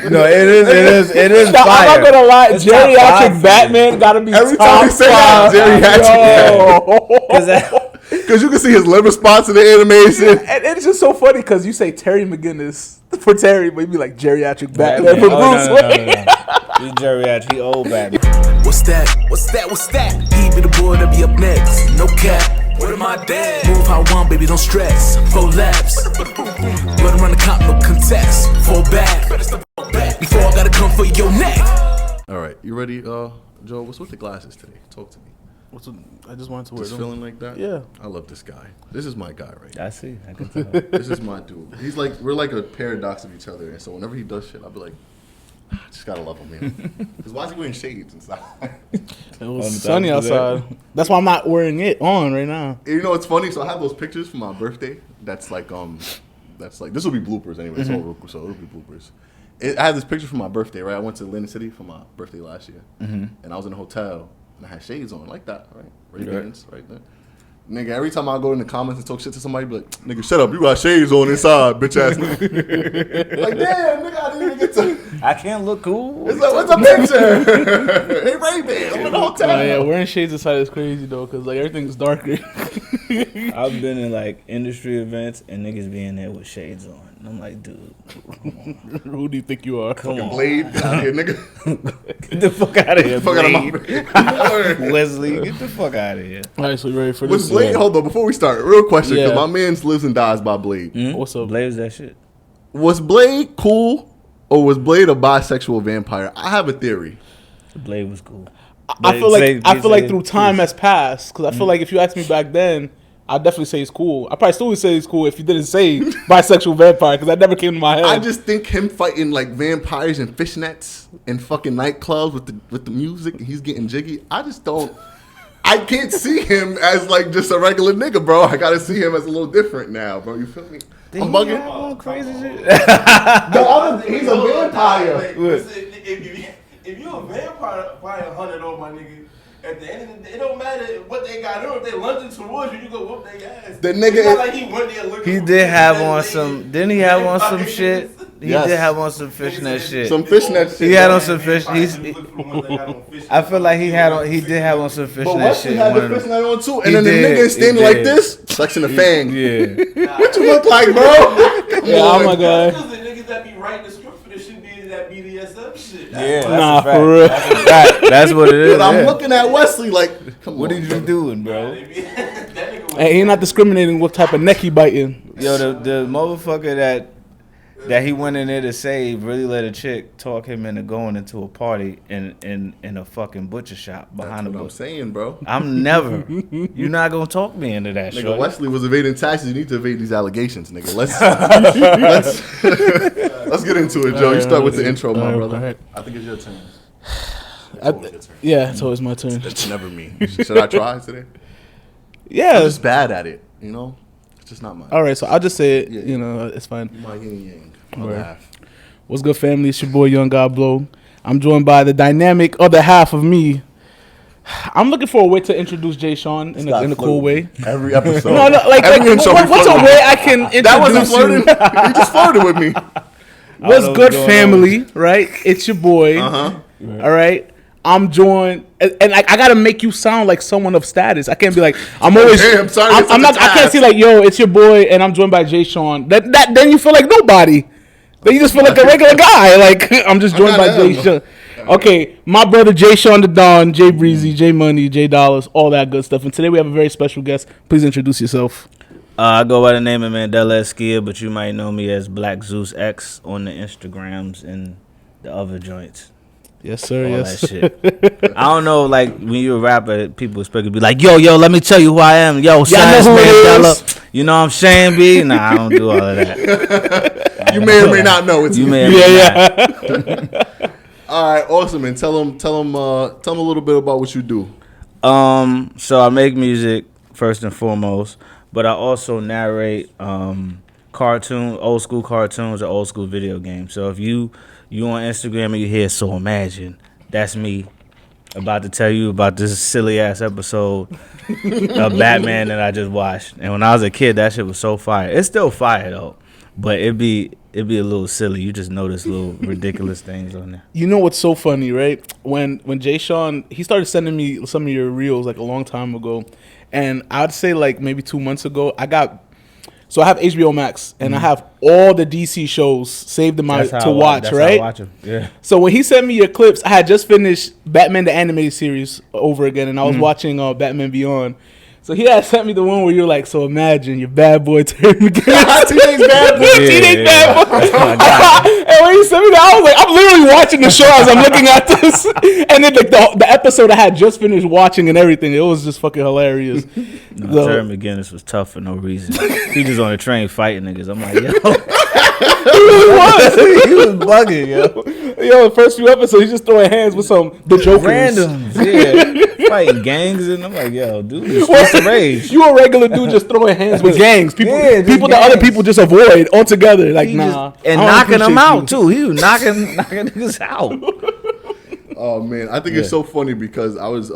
No, it is No, fire. I'm not gonna lie. It's Geriatric Batman gotta be Every top time you say that, five. because you can see his liver spots in the animation. And it's just so funny because you say Terry McGinnis for Terry, but you be like geriatric Batman for Bruce Wayne. He's geriatric. He old Batman. What's that? He be the boy that be up next. No cap. What am I dead? Move how I want, baby, don't stress. 4 laps. Run around the cop, no contest. Fall back. Before I gotta come for your neck. All right, you ready, Joe? What's with the glasses today? Talk to me. I just wanted to wear Just them. feeling like that? Yeah. I love this guy. This is my guy, right? I see. I can tell. This is my dude. He's like, we're like a paradox of each other. And so whenever he does shit, I'll be like, I just gotta love him, man. Because why is he wearing shades inside? It was sunny outside. That's why I'm not wearing it on right now. You know what's funny? So I have those pictures from my birthday. That's like this will be bloopers anyway. Mm-hmm. So it'll be bloopers. I had this picture from my birthday, right? I went to Atlantic City for my birthday last year, and I was in a hotel and I had shades on like that, right? Ray-Bans, right there. Nigga, every time I go in the comments and talk shit to somebody, be like, nigga, shut up, you got shades on inside, bitch ass nigga. Like, damn, nigga, I didn't even get to. I can't look cool. What's a picture? Hey, Ray-Ban, I'm in the hotel. Oh, yeah, wearing shades inside is crazy though, cause like everything's darker. I've been in like industry events and niggas be in there with shades on. And I'm like, dude, Who do you think you are? come Fucking on. Blade, get out of here, nigga. Get the fuck out of here, Fuck out of Blade. my Wesley, get the fuck out of here. All right, so you ready for Was this? Blade, hold on, before we start, real question, because Yeah. my man lives and dies by Blade. What's up? Blade was that shit. Was Blade cool, or was Blade a bisexual vampire? I have a theory. Blade was cool. I feel like through time has passed, because I feel like if you asked me back then, I'd definitely say he's cool. I probably still would say he's cool if you didn't say bisexual vampire, because that never came to my head. I just think him fighting like vampires and fishnets and fucking nightclubs with the music, and he's getting jiggy. I just don't. I can't see him as like just a regular nigga, bro. I gotta see him as a little different now, bro. You feel me? I'm bugging. Crazy shit. He's a vampire. If you a vampire, probably 100 on my nigga. At the end of the day, it don't matter what they got on. If they lunging towards you, you go whoop their ass. The nigga, it's not like he went there looking. He for did have that on lady. some. Didn't he have on some shit? He Yes. did have on some fishnet shit. some fishnet shit. He had on some fish. Probably He's. look for the ones that got on fish. I feel like he had on. He did have on some But fishnet Wesley shit. had One the of them. fishnet on too, He and then did, the nigga is he standing like did. this, flexing the fang. Yeah. What you look like, bro? Come Yeah, on. I'm a guy. Because the niggas that be writing the script for this shit be that BDSM shit. Yeah. Nah, That's a fact. for real. That's a fact. That's what it is. But I'm yeah. looking at Wesley like, come What on, are you brother. doing, bro? That nigga was And he not discriminating what type of neck he biting. Yo, the motherfucker that he went in there to save really let a chick talk him into going into a party in a fucking butcher shop behind That's the what I'm butcher. saying, bro. I'm never. You're not gonna talk me into that shit. Nigga, Wesley was evading taxes. You need to evade these allegations, nigga. Let's get into it, Joe. You start with the intro, my brother. All right. I think it's your turn. Yeah, it's always my turn. It's never me. Should I try today? Yeah. I'm just bad at it, you know? It's just not mine. All right, so I'll just say it. Yeah. You know, it's fine. My yin and yang. My Word. half. What's good, family? It's your boy, Young God Blow. I'm joined by the dynamic other half of me. I'm looking for a way to introduce Jay Sean in a cool way. Every episode. No, like Every intro we what's a flirt. way I can introduce That wasn't you? flirting. You just flirted with me. What's know good, what's going family? Right? It's your boy. Uh-huh. All right. I'm joined, and I gotta make you sound like someone of status. I can't be like I'm always. Damn, sorry, it's I'm such not. a I can't task. see like, yo, it's your boy, and I'm joined by Jay Sean. That then you feel like nobody. Then you just feel like a regular guy. Like I'm just joined by kinda Jay am. Sean. Okay, my brother Jay Sean the Don, Jay Breezy, Jay Money, Jay Dollars, all that good stuff. And today we have a very special guest. Please introduce yourself. I go by the name of Mandela Eskia, but you might know me as Black Zeus X on the Instagrams and the other joints. Yes, sir. All Yes. that shit. I don't know, like when you're a rapper, people expect you to be like, yo, let me tell you who I am. Yo, Science know who it Mandela. You know what I'm saying, B? Nah, I don't do all of that. You may or may not know. It's You me. may or may not. All right, awesome. And tell them a little bit about what you do. So I make music first and foremost, but I also narrate old school cartoons or old school video games. So if you on Instagram and you hear So Imagine, that's me about to tell you about this silly ass episode of Batman that I just watched. And when I was a kid, that shit was so fire. It's still fire though, but it'd be a little silly. You just notice little ridiculous things on there. You know what's so funny, right? When Jay Sean, he started sending me some of your reels like a long time ago, and I'd say like maybe 2 months ago, I have HBO Max and I have all the DC shows saved in my to watch, that's right? How I watch 'em. Yeah. So when he sent me your clips, I had just finished Batman the animated series over again, and I was watching Batman Beyond. So he had sent me the one where you're like, so imagine your bad boy Terry McGinnis. Teenage bad boy. And when he sent me that, I was like, I'm literally watching the show as I'm looking at this. And then like the episode I had just finished watching and everything, it was just fucking hilarious. Terry McGinnis was tough for no reason. He was on the train fighting niggas. I'm like, yo. He was bugging, yo. Yo, the first few episodes, he's just throwing hands with the Jokers. Randoms, yeah. Fighting gangs, and I'm like, yo, dude, it's rage. You a regular dude just throwing hands with gangs. People Yeah, that gangs. other people just avoid altogether. Like, nah. And knocking them out, too. He was knocking niggas out. Oh man, I think it's so funny because I was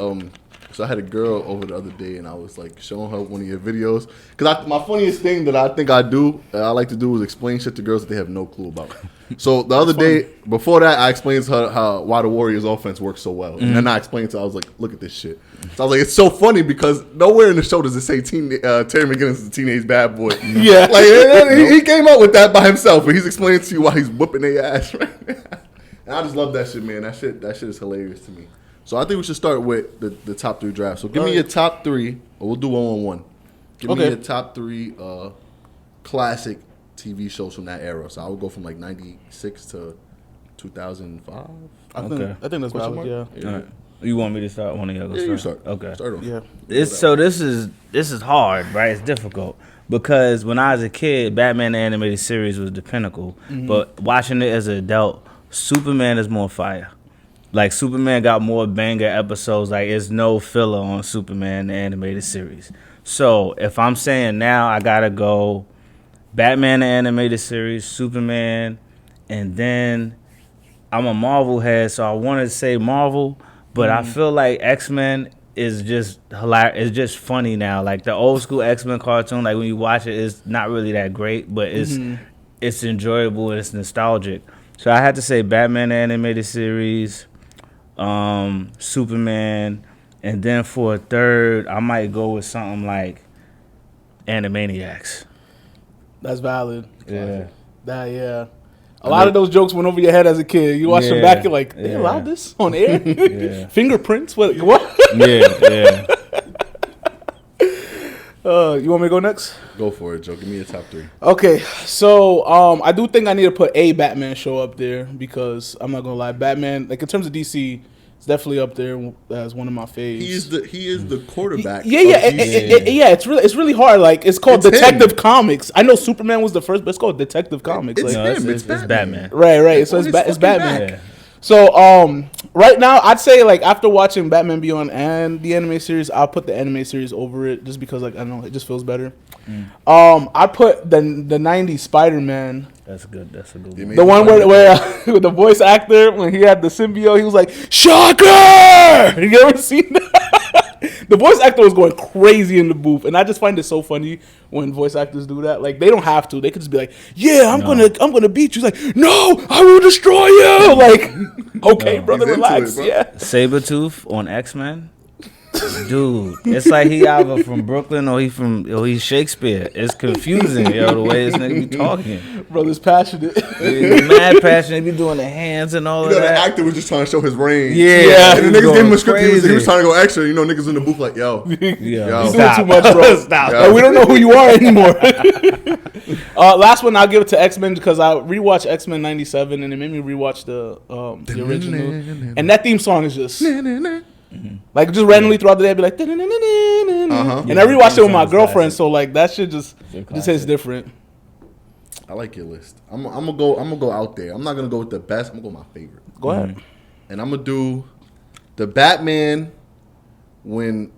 so I had a girl over the other day and I was like showing her one of your videos because my funniest thing that I think I like to do is explain shit to girls that they have no clue about. So the other day before that, I explained to her why the Warriors offense works so well, and then I explained to her, I was like, look at this shit. So I was like, it's so funny because nowhere in the show does it say Terry McGinnis is a teenage bad boy. Yeah, like he came up with that by himself, and he's explaining to you why he's whooping their ass right now. And I just love that shit, man. That shit is hilarious to me. So I think we should start with the top 3 drafts. So give me your top 3, or we'll do 1-on-1. Give me your top 3 classic TV shows from that era. So I would go from like 96 to 2005. I think that's valid, yeah. All right. You want me to start? One of y'all go start? You start. Okay. Start off. Yeah. This is hard, right? It's difficult because when I was a kid, Batman the animated series was the pinnacle. But watching it as an adult, Superman is more fire. Like, Superman got more banger episodes. Like, there's no filler on Superman the animated series. So if I'm saying now, I gotta go Batman the animated series, Superman, and then I'm a Marvel head, so I wanted to say Marvel, but I feel like X-Men is just hilarious. It's just funny now. Like, the old school X-Men cartoon, like when you watch it, it's not really that great, but it's enjoyable and it's nostalgic. So I had to say Batman the animated series, Superman, and then for a third, I might go with something like Animaniacs. That's valid. Yeah. A lot of those jokes went over your head as a kid. You watch them back, you're like, they allowed this on air? Fingerprints? What? Yeah. You want me to go next? Go for it, Joe. Give me your top 3. Okay, so I do think I need to put a Batman show up there because I'm not gonna lie, Batman, like in terms of DC, it's definitely up there as one of my faves. He is the quarterback. Yeah. It's really hard. Like, it's called Detective Comics. I know Superman was the first, but it's called Detective Comics. It's Batman. Right. So it's Batman. Yeah. So right now, I'd say like after watching Batman Beyond and the anime series, I'll put the anime series over it just because like I don't know, it just feels better. I put the '90s Spider-Man. That's good. That's a good one. The one where with the voice actor when he had the symbiote, he was like, "Shocker!" You ever seen that? The voice actor was going crazy in the booth, and I just find it so funny when voice actors do that. Like, they don't have to; they could just be like, "Yeah, I'm gonna beat you." He's like, "No, I will destroy you." Like, okay, brother, relax. Bro. Yeah, Sabretooth on X-Men. Dude, it's like he either from Brooklyn or he's Shakespeare. It's confusing, the way this nigga be talking. brother's passionate. He's mad passionate. He be doing the hands and all of The that. actor was just trying to show his range. Yeah. And the niggas gave him a script. He was trying to go extra. Niggas in the booth like, yo. You're doing Stop. too much, bro. Stop. Like, we don't know who you are anymore. Last one, I'll give it to X-Men because I rewatched X-Men '97 and it made me rewatch the original. And that theme song is just like just randomly throughout the day, I'd be like, and I rewatched it with my girlfriend, so like that shit just hits different. I like your list. I'm gonna go out there. I'm not gonna go with the best. I'm gonna go with my favorite. Go ahead. And I'm gonna do the Batman when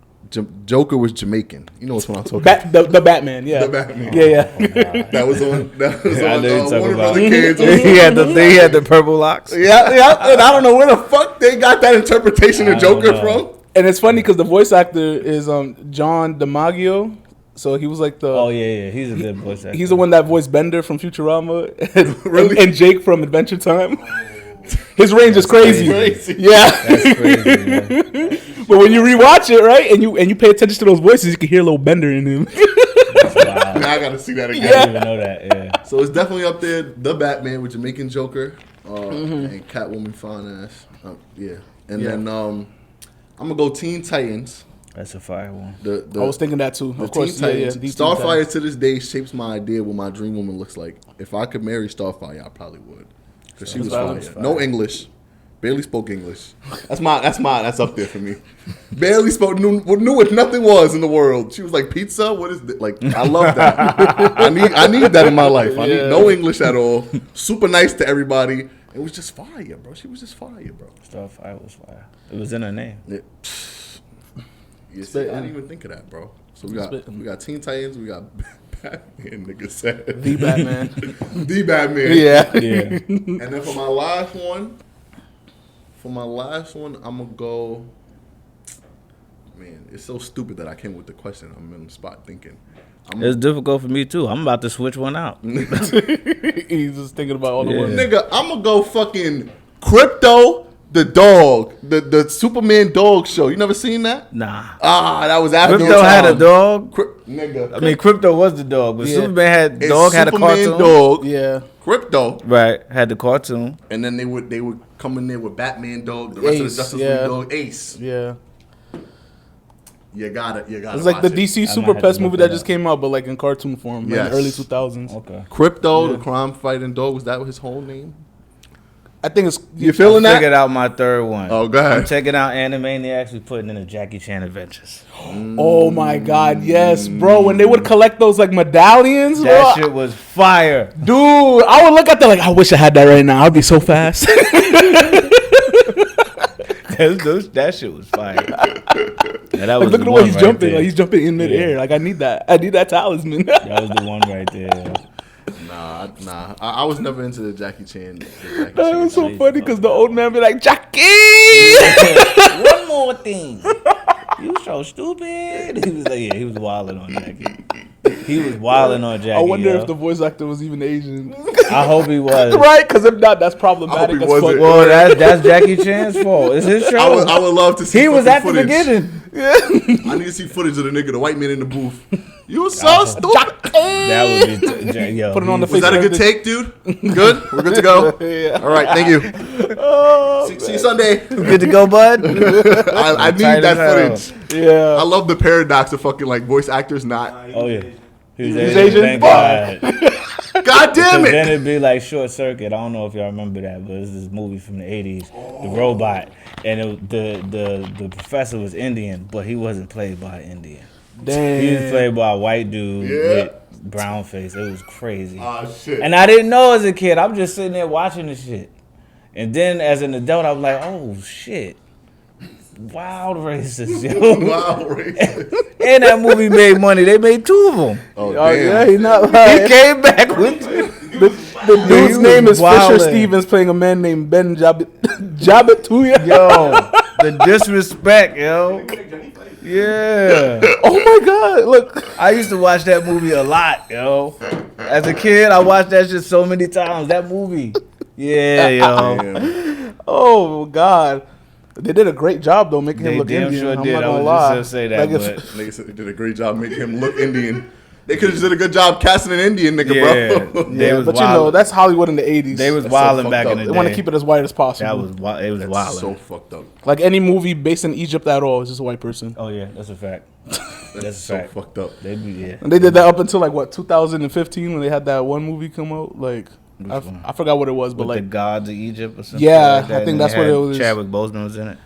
Joker was Jamaican. You know which one I'm talking about. The Batman, yeah. The Batman. Yeah. That was on I know you're talking Warner about. Brother Kids. he had the purple locks. Yeah. And I don't know where the fuck they got that interpretation of Joker from. And it's funny because the voice actor is John DiMaggio. So he was like the. Oh yeah, he's a good voice actor. He's the one that voiced Bender from Futurama, Really? and Jake from Adventure Time. His range is crazy. Yeah. That's crazy. Yeah. But when you rewatch it, right, and you pay attention to those voices, you can hear a little Bender in him. Wow. Now I gotta see that again. I didn't even know that. Yeah. So it's definitely up there. The Batman with Jamaican Joker, and Catwoman, fine ass. Yeah, and then I'm gonna go Teen Titans. That's a fire one. I was thinking that too. Of course, Teen yeah. Titans. Starfire to this day shapes my idea what my dream woman looks like. If I could marry Starfire, I probably would, because she was fire. No English, barely spoke English. That's up there for me. Barely spoke, knew what nothing was in the world. She was like, pizza. What is that? Like, I love that. I need that in my life. I need no English at all. Super nice to everybody. It was just fire, bro. She was just fire, bro. Starfire was fire. It was in her name. I didn't even think of that, bro. So we got Teen Titans, we got Batman, nigga said. The Batman. The Batman. Yeah. Yeah. And then for my last one, I'm gonna go. Man, it's so stupid that I came with the question. I'm in the spot thinking. It's difficult for me too. I'm about to switch one out. He's just thinking about all the ones. Nigga, I'm gonna go fucking Crypto the dog, the Superman dog show. You never seen that? Nah. That was after Crypto had a dog. Nigga. I mean, Crypto was the dog, but Yeah. Superman had It's dog had a Superman cartoon. dog. Yeah. Crypto. Right, had the cartoon. And then they would come in there with Batman dog, the rest of the Ace, Justice yeah. League dog, Ace. Yeah. You got it. It's like the DC Super might have Pets to look movie that that just up. came out, but like in cartoon form, like in Yes. the early 2000s. Okay. Crypto, the crime fighting dog. Was that his whole name? I think it's You feeling that? Figured out my third one. Oh, go I'm ahead. checking out Animaniacs. We putting in the Jackie Chan Adventures. Oh my God, yes, bro. When they would collect those like medallions, That bro, shit was fire. dude, I would look at that like, I wish I had that right now. I'd be so fast. That shit was fire. Yeah, that Like, was look at the way one he's right jumping. there. Like he's jumping in midair. Yeah. Like I need that. I need that talisman. That was the one right there. Nah. I was never into the Jackie Chan. That was so funny because the old man be like, Jackie. One more thing. You so stupid. He was like, yeah, he was wilding on Jackie. He was wilding on Jackie. I wonder yo. if the voice actor was even Asian. I hope he was. Right? Because if not, that's problematic I hope as he fuck. wasn't. Well, that's Jackie Chan's fault. It's his show. I would love to see. He was fucking at the footage. beginning. I need to see footage of the nigga, the white man in the booth. You so stupid. That would be yo. Put it on the Was that a good take, dude? Good. We're good to go. Yeah. All right. Thank you. See you Sunday. Good to go, bud. I need Tight that as footage. Yeah. I love the paradox of fucking like voice actors not. Oh yeah, he's Asian? Thank God. God damn Because then it! it'd be like Short Circuit. I don't know if y'all remember that, but it's this movie from the '80s, The Robot, and the professor was Indian, but he wasn't played by an Indian. Damn. He was played by a white dude Yeah. with brown face. It was crazy. Oh shit. And I didn't know as a kid. I'm just sitting there watching the shit. And then as an adult, I was like, oh shit. Wild racist, yo. Wow, racist. And that movie made money. They made 2 of them. Oh Oh, yeah, damn. he's not He lying. came back with The dude's he name was is Fisher wildin'. Stevens playing a man named Ben Jabatuya. yo, the disrespect, yo. Yeah. Oh my God. Look. I used to watch that movie a lot, yo. As a kid, I watched that shit so many times. That movie. Yeah, yo. Damn. Oh God. They did a great job though making They him look damn Indian. sure I'm did. not I gonna was lie. just gonna say that, Like, but Nigga said they did a great job making him look Indian. They could have did a good job casting an Indian nigga, yeah, bro. they was but you know, wild. that's Hollywood in the 80s. They was That's so wilding fucked back up. in the They day. want to keep it as white as possible. That was wild. It was That's wild. so fucked up. Like any movie based in Egypt at all is just a white person. Oh yeah, that's a fact. That's a So fact. fucked up. They be yeah. And they did that up until like what 2015 when they had that one movie come out. Like one? I forgot what it was, but With the like gods of Egypt or something. Yeah, like that. I think And that's they what had it was. Chadwick Boseman was in it.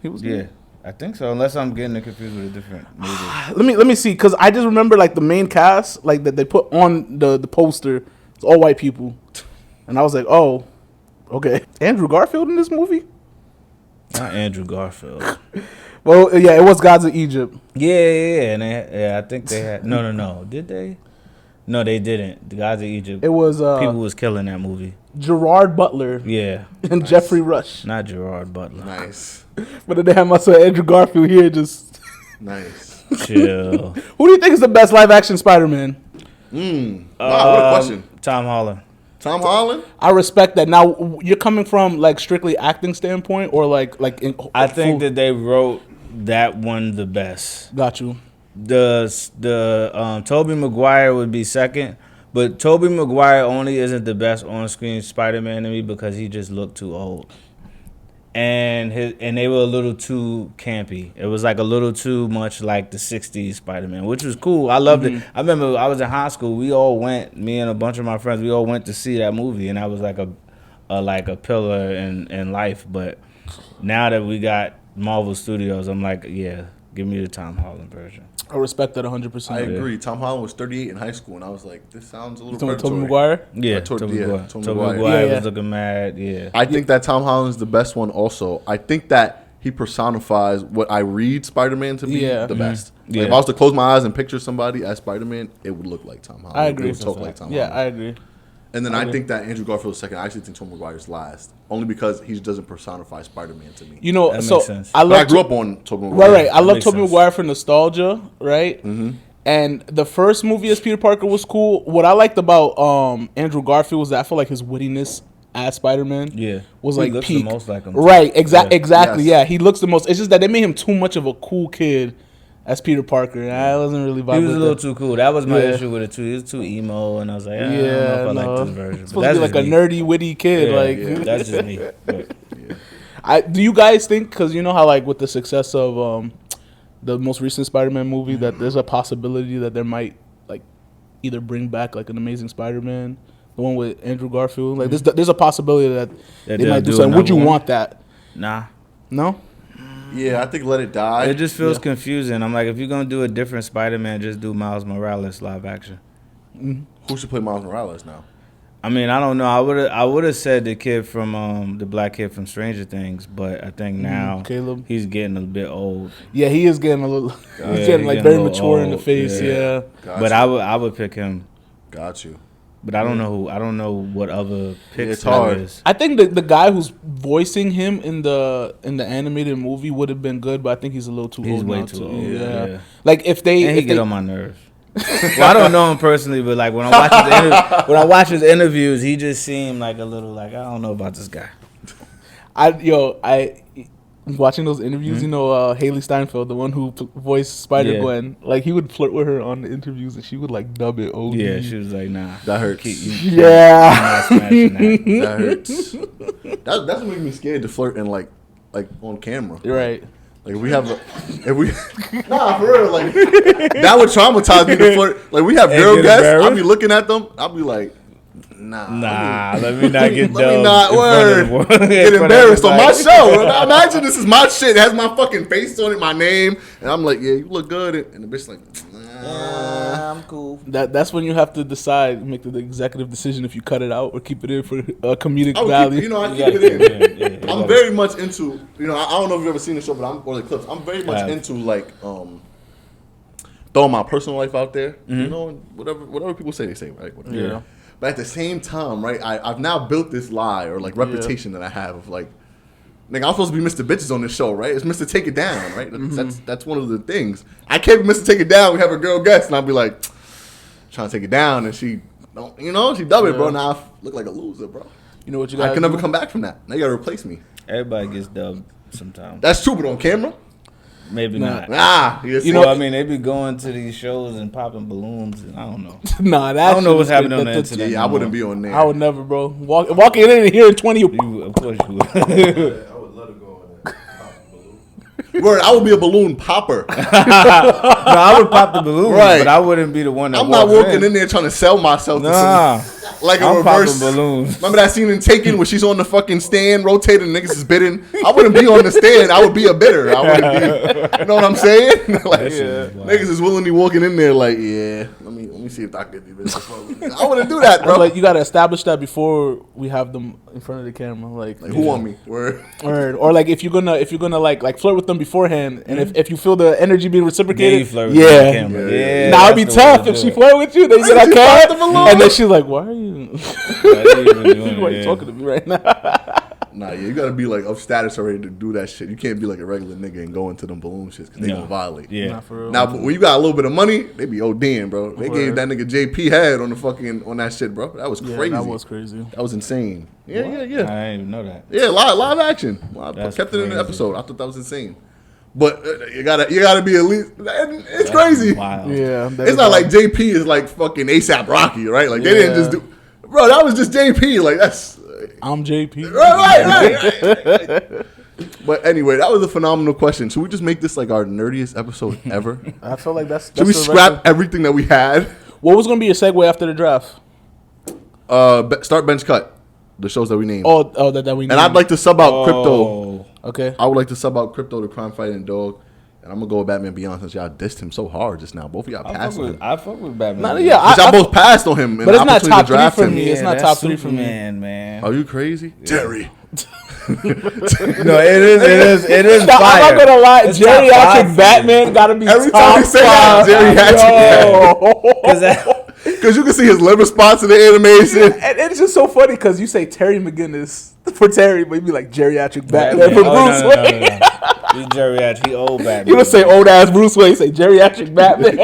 he was Yeah, I think so. Unless I'm getting it confused with a different movie. Let me see, because I just remember like the main cast, like that they put on the poster, it's all white people, and I was like, oh, okay. Andrew Garfield in this movie? Not Andrew Garfield. Well, yeah, it was Gods of Egypt. Yeah, and I think they had. No. Did they? No, they didn't. The Gods of Egypt. It was People was killing that movie. Gerard Butler Yeah, and Jeffrey Rush. not Gerard Butler. Nice. But then they had my son Andrew Garfield here, just Nice. Chill. Who do you think is the best live action Spider-Man? Wow, what a question. Tom Holland. Tom Holland? I respect that. Now you're coming from like strictly acting standpoint, or like I think that they wrote that one the best. Got you. The Tobey Maguire would be second, but Tobey Maguire only isn't the best on-screen Spider-Man to me because he just looked too old. And they were a little too campy. It was like a little too much like the 60s Spider-Man, which was cool. I loved it. I remember I was in high school. We all went, me and a bunch of my friends, we all went to see that movie, and that was like a pillar in life. But now that we got Marvel Studios, I'm like, yeah, give me the Tom Holland version. I respect that 100%. I agree. Tom Holland was 38 in high school, and I was like, this sounds a little Tobey predatory. Maguire? Yeah, Tobey Tobey Maguire. Maguire Yeah. was looking mad. Yeah, I think that Tom Holland's the best one also. I think that he personifies what I read Spider-Man to be the best. Like, Yeah. if I was to close my eyes and picture somebody as Spider-Man, it would look like Tom Holland. I agree. It would talk like Tom Yeah, Holland. I agree. And then I think that Andrew Garfield's second. I actually think Tom Maguire's last. Only because he doesn't personify Spider-Man to me. You know, That so makes sense. I But I love grew up on Tobey Maguire. right. I love makes Tobey sense. Maguire for nostalgia, right? Mm-hmm. And the first movie as Peter Parker was cool. What I liked about Andrew Garfield was that I feel like his wittiness as Spider-Man yeah. was He like looks peak. the most like him. Right, Yeah. exactly. Yes. Yeah, he looks the most. It's just that they made him too much of a cool kid as Peter Parker. And I wasn't really vibing He was a with little that. too cool. That was my Yeah. issue with it too. He was too emo, and I was like, I don't know Yeah, if I no. like this version. It's supposed to be like a nerdy, witty kid. That's just me. But Do you guys think, because you know how like with the success of the most recent Spider-Man movie, that there's a possibility that there might like either bring back like an Amazing Spider-Man, the one with Andrew Garfield. Like there's a possibility that they they'll might do do something. Would you another one? want that? nah. No. Yeah, I think Let It Die. It just feels confusing. I'm like, if you're gonna do a different Spider-Man, just do Miles Morales live action. Who should play Miles Morales now? I mean, I don't know. I would have said the kid from the black kid from Stranger Things, but I think now Caleb. he's getting a bit old. Yeah, he is getting a little. Yeah, He's getting like a very little mature in the old. face. Yeah. Got But you. I would pick him. Got you. But I don't know who. I don't know what other picks It's there hard. is. I think the guy who's voicing him in the animated movie would have been good, but I think he's a little too He's old way now too too. old. Yeah. Yeah. Like if they And he if get they, on my nerves. Well, I don't know him personally, but like when I watch his interviews, he just seemed like a little like, I don't know about this guy. I watching those interviews, Mm-hmm. you know, Haley Steinfeld, the one who voiced Spider-Gwen, like he would flirt with her on the interviews and she would like dub it OD. Yeah, she was like, nah, That hurts. Yeah. I'm not smashing that. That hurts. That's what makes me scared to flirt and like on camera. You're right. Like nah, for real, like that would traumatize me to flirt. Like we have And girl get guests, embarrassed? I'll be looking at them, I'll be like, nah, Let me not get let me dubbed not in front of word the world. get embarrassed on my show. Imagine this is my shit. It has my fucking face on it, my name, and I'm like, yeah, you look good, and the bitch like, nah. I'm cool. That's when you have to decide, make the executive decision if you cut it out or keep it in for comedic I would value. keep, I You keep gotta it in. keep it in, yeah, I'm very much into, I don't know if you've ever seen the show, but or the clips. I'm very much into like throwing my personal life out there. You know, and whatever people say, they say, right? Whatever. Yeah. But at the same time, right, I've now built this lie or like reputation that I have of like, nigga, I'm supposed to be Mr. Bitches on this show, right? It's Mr. Take It Down, right? That's one of the things. I can't be Mr. Take It Down. We have a girl guest, and I'll be like, trying to take it down, and she don't, she dub it, bro. Now I look like a loser, bro. You know what you got? I can never come back from that. Now you gotta replace me. Everybody gets dubbed sometimes. That's true, but on camera, Maybe not. you Well, I mean, they be going to these shows and popping balloons, and I don't know. Nah, that I don't know shit what's is happening on good. the internet. yeah, I wouldn't be on there. I would never, bro. Walking in and hearing 20. You, of course you would. I would love to go on that. Pop a balloon. Word, I would be a balloon popper. No, I would pop the balloon, Right. but I wouldn't be the one that I'm not walks walking in there trying to sell myself to Nah, some, like a I'm reverse. popping balloons. Remember that scene in Taken where she's on the fucking stand rotating, niggas is bidding? I wouldn't be on the stand. I would be a bidder. I wouldn't be. You know what I'm saying? Like, shit is wild. niggas is willingly walking in there like, yeah, let me see if I can do this. I wouldn't do that, bro. Like you gotta establish that before we have them in front of the camera. Like Who want me? Word. or like if you're gonna like flirt with them beforehand, and if you feel the energy being Then reciprocated, you flirt with the yeah. camera. Yeah. Yeah, Now it'd that's be the way tough to if do she it. flirt with you. Then you get She that popped the card, balloon. and then she's like, "Why are you? Why you even doing Why are it? you Yeah. talking to me right now?" Nah, yeah, you gotta be like of status already to do that shit. You can't be like a regular nigga and go into them balloon shits because they gonna violate. Yeah. Nah, for real. Now, but when you got a little bit of money, they be damn, bro. They gave that nigga JP head on the fucking on that shit, bro. That was crazy. That was crazy. That was insane. Yeah. I didn't even know that. Yeah, live action. I That's kept it in the crazy. episode. I thought that was insane. But you gotta be at least. It's crazy. Wild. Yeah, It's not like JP is like fucking ASAP Rocky, right? Like they didn't just do. Bro, that was just JP. Like that's. I'm JP. Right. But anyway, that was a phenomenal question. Should we just make this like our nerdiest episode ever? I feel like that's. Should we scrap everything that we had? What was gonna be a segue after the draft? Start bench cut. The shows that we named. Oh, that we. And I'd like to sub out Crypto. Okay. I would like to sub out Crypto, the crime fighting dog. And I'm gonna go with Batman Beyond since y'all dissed him so hard just now. Both of y'all passed on him. I fuck with Batman. Nah, yeah, Y'all both passed on him. but it's not top 3 for me. It's not top 3 for me. Man. Are you crazy? Terry. No, it is. I'm not gonna lie. It's top Geriatric five. Batman gotta be Every top time you say that, five. Because you can see his liver spots in the animation. And it's just so funny because you say Terry McGinnis for Terry, but you be like geriatric Batman for Bruce Wayne. No. He's geriatric. He old Batman. You don't say old ass Bruce Wayne. You say geriatric Batman.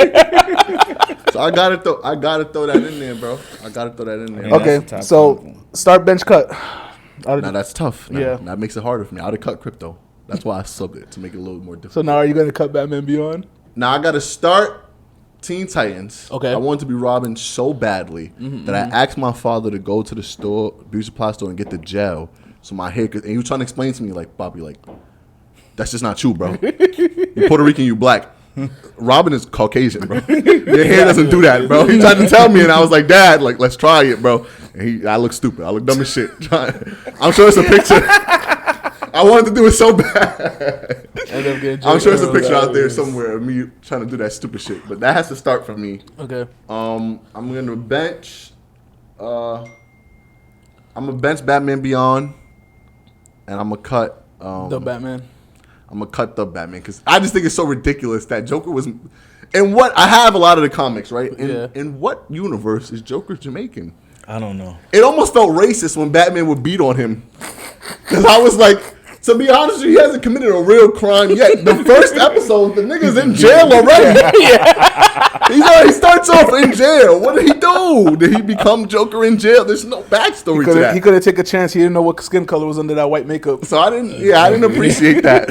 So I gotta throw that in there, bro. I gotta throw that in there. Okay. Okay, That's the top so one. start bench cut. Now that's tough. Now, Yeah. that makes it harder for me. I would have cut Crypto. That's why I subbed it to make it a little more So difficult. now are you gonna cut Batman Beyond? Now I gotta start Teen Titans. Okay. I wanted to be Robin so badly that I asked my father to go to the store, beauty supply store, and get the gel so my hair could. And he was trying to explain to me, like, Bobby, like, that's just not you, bro. You Puerto Rican, you black. Robin is Caucasian, bro. Your hair doesn't do that, bro. He tried to tell me, and I was like, Dad, like, let's try it, bro. And I look stupid. I look dumb as shit. I'm sure it's a picture. I wanted to do it so bad. I'm sure there's a picture out there somewhere of me trying to do that stupid shit. But that has to start from me. Okay. I'm gonna bench. I'm gonna bench Batman Beyond, and I'm gonna cut. The Batman. I'm gonna cut the Batman because I just think it's so ridiculous that Joker was. And what I have a lot of the comics, right? In what universe is Joker Jamaican? I don't know. It almost felt racist when Batman would beat on him. Because I was like, to be honest with you, he hasn't committed a real crime yet. The first episode, the nigga's in jail already. He starts off in jail. What did he do? Did he become Joker in jail? There's no backstory to that. He could have taken a chance. He didn't know what skin color was under that white makeup. So I didn't appreciate that.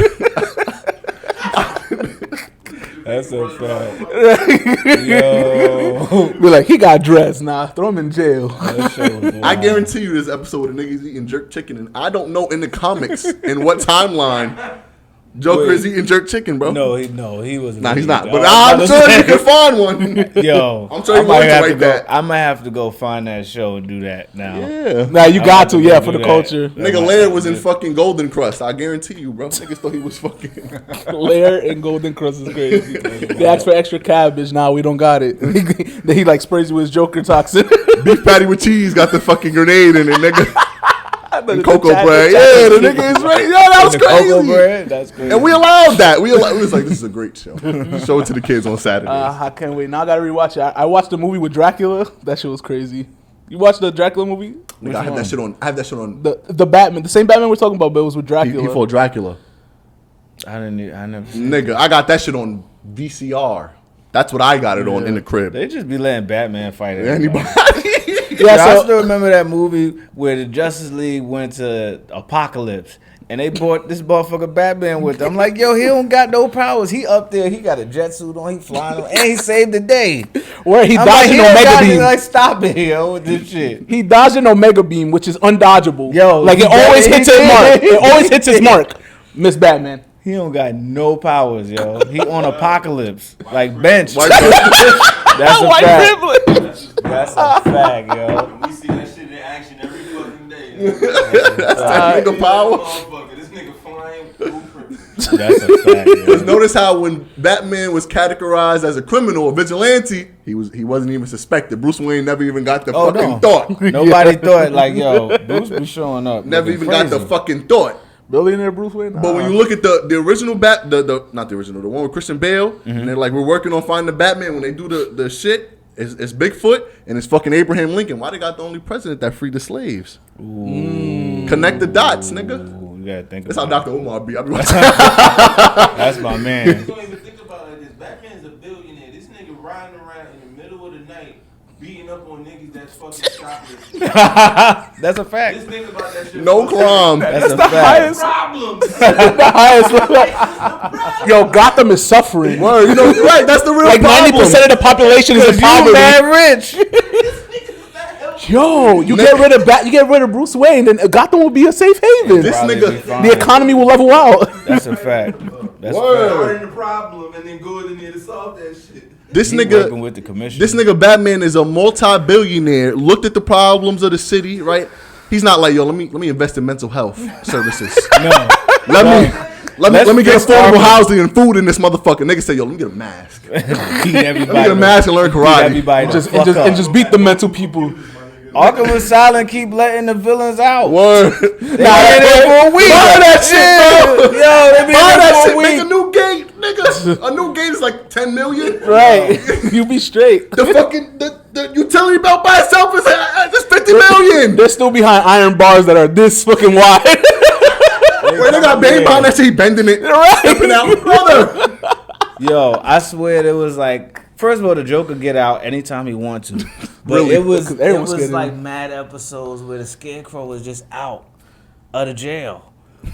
That's a fact. Yo. Be like, he got dressed. Nah, throw him in jail. That shit was I wild. guarantee you this episode, the nigga's eating jerk chicken, and I don't know in the comics in what timeline Joker is eating jerk chicken, bro. No, he wasn't. Nah, he's eating not. it. But I I'm was sure about to you say- can find one. Yo, I'm sure he I might wants to have to write go. that. I might have to go find that show and do that now. Yeah. Nah, you I got have to, to yeah, go for do the that. culture. Nigga Laird was in fucking Golden Crust. I guarantee you, bro. Niggas thought he was fucking. Lair and Golden Crust is crazy. They asked for extra cabbage. Nah, we don't got it. Then he like sprays you with his Joker toxin. Beef patty with cheese got the fucking grenade in it, nigga. And cocoa bread. Yeah, the nigga is right. Yo, that was The cocoa crazy. bread, that's crazy. And we allowed that. We was like, this is a great show. Show it to the kids on Saturdays. I can't wait. Now I gotta rewatch it. I watched the movie with Dracula. That shit was crazy. You watched the Dracula movie? Nigga, I have that shit on. I have that shit on. The Batman, the same Batman we're talking about, but it was with He Dracula. fought Dracula. I never. Seen Nigga, I got that shit on VCR. That's what I got it on in the crib. They just be letting Batman fight anybody. Anybody? Yeah, I so- still remember that movie where the Justice League went to Apocalypse and they brought this motherfucker Batman with them. I'm like, yo, he don't got no powers. He up there, he got a jet suit on, he flying on, and he saved the day. Where he I'm dodged an don't Omega got it. Beam. Like, stop it, yo, with this shit. He dodged an Omega Beam, which is undodgeable. Yo, like it he always did. hits his mark. It always hits his mark. Miss Batman. He don't got no powers, yo. He on Apocalypse, like bench. White That's a White fact. privilege. That's a fact, yo. We see that shit in action every fucking day. nigga power. Motherfucker, this nigga flying through privilege. That's a fact, yo. Notice how when Batman was categorized as a criminal, a vigilante, he wasn't even suspected. Bruce Wayne never even got the fucking thought. Nobody thought, like, yo, Bruce be showing up. Never looking even got the crazy. fucking thought. Billionaire Bruce Wayne. But when you look at the original not the original, the one with Christian Bale, and they're like, we're working on finding the Batman. When they do the shit, It's Bigfoot and it's fucking Abraham Lincoln. Why they got the only president that freed the slaves? Connect the dots, nigga. Ooh, you gotta think That's how about Dr. Umar be. I be That's my man. You don't even think about it like this. Batman's a billionaire. This nigga riding around in the middle of the night, beating up on niggas that's fucking shoplifting. That's a fact. Just think about that shit. no crime. That's a the fact. highest. Problem. The highest. Yo, Gotham is suffering. Word, you know, right? That's the real Like problem. 90% of the population is in You poverty. mad rich. Yo, you get rid of Bruce Wayne, then Gotham will be a safe haven. This Probably nigga- be fine. The economy will level out. That's a fact. That's Word. a fact. Starting the problem and then going in there to solve that shit. This He nigga, working with the commission. this nigga Batman is a multi-billionaire. Looked at the problems of the city, right? He's not like, yo, let me invest in mental health services. No. Let me get fix affordable Arkham. housing and food in this motherfucker. Nigga say, yo, let me get a mask. Beat Let me everybody. get a mask and learn Beat karate. everybody. Just, Fuck up. and just beat the mental people. Arkham Asylum keep letting the villains out. Word. They been there for a week. Buy that shit, bro. Yo, they been Buy there that for shit. a Make a week. new gate, nigga. A new gate is like 10 million. Right. You be straight. The fucking the utility belt by itself is just 50 million. They're still behind iron bars that are this fucking wide. Where they got Bane behind that shit, he bending it, Right. stepping out, brother. Yo, I swear there was like, first of all, the Joker get out anytime he want to, but Really? it was 'Cause everyone's scared of like him. mad episodes where the Scarecrow was just out of the jail.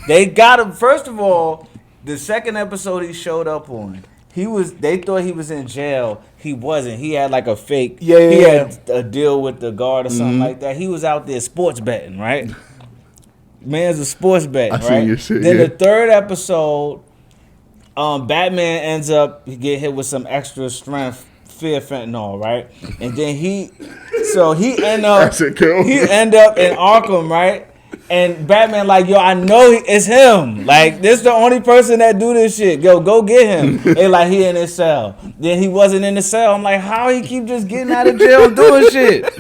They got him. First of all, the second episode he showed up on, they thought he was in jail. He wasn't. He had like a fake. Yeah, He yeah, had a deal with the guard or something like that. He was out there sports betting, right? Man's a sports betting, I right? seen your shit, Then yeah. the third episode, Batman ends up he get hit with some extra strength fear fentanyl, right? And then he end up That shit killed me. he end up in Arkham, right? And Batman like, yo, I know it's him. Like, this the only person that do this shit. Yo, go get him. They like, he in his cell. Then he wasn't in the cell. I'm like, how he keep just getting out of jail doing shit?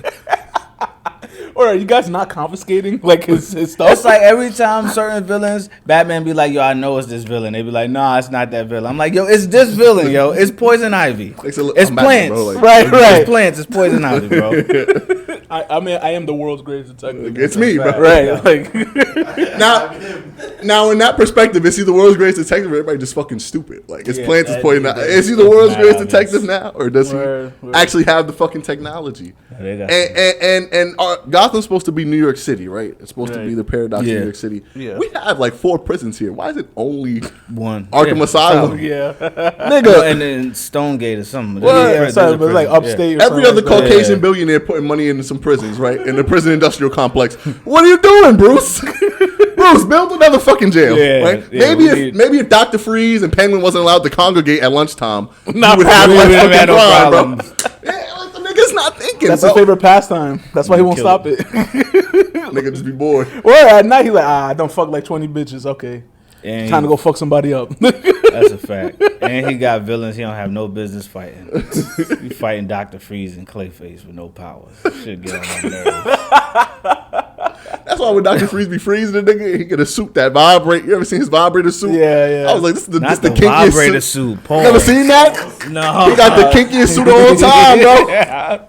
Or are you guys not confiscating like his stuff? It's like every time certain villains, Batman be like, yo, I know it's this villain. They be like, nah, it's not that villain. I'm like, yo, it's this villain, yo. It's Poison Ivy. It's a- It's I'm Batman, plants. bro, like- Right. It's plants. It's Poison Ivy, bro. I mean, I am the world's greatest detective. It's me, bro. Right. Like, Now, in that perspective, is he the world's greatest detective or everybody just fucking stupid? Like, his Yeah, plants is that- pointing out. that- Is he the world's that greatest obvious. detective now? Or does he Word. actually have the fucking technology? They got And Gotham's supposed to be New York City, right? It's supposed to Right. be the paradox Yeah. of New York City. Yeah. We have like 4 prisons here. Why is it only one. Arkham Asylum? yeah. Nigga. And then Stonegate or something. What? There's a Yeah, sorry, prison, but it's like yeah. upstate. Or Every something other like that. Caucasian billionaire putting money into some prisons, right? In the prison industrial complex. What are you doing, Bruce? Bruce, build another fucking jail. Yeah, right? yeah, Maybe if Dr. Freeze and Penguin wasn't allowed to congregate at lunchtime, we Nah, would have we less wouldn't fucking have no crime, bro. problems. Yeah, like the nigga's not thinking. That's bro. his favorite pastime. That's why he won't Kill stop it. it. Nigga just be bored. Or at night, he's like, I don't fuck like 20 bitches. Okay. And Time to go fuck somebody up. That's a fact. And he got villains he don't have no business fighting. He fighting Dr. Freeze and Clayface with no powers. Shit get on my nerves. That's why when Dr. Freeze be freezing the nigga, he get a suit that vibrate. You ever seen his vibrator suit? Yeah. I was like, this is the, Not this the, the kinkiest vibrator suit. suit. Paul. Never seen that? No. He got the kinkiest suit of all time, bro. Yeah.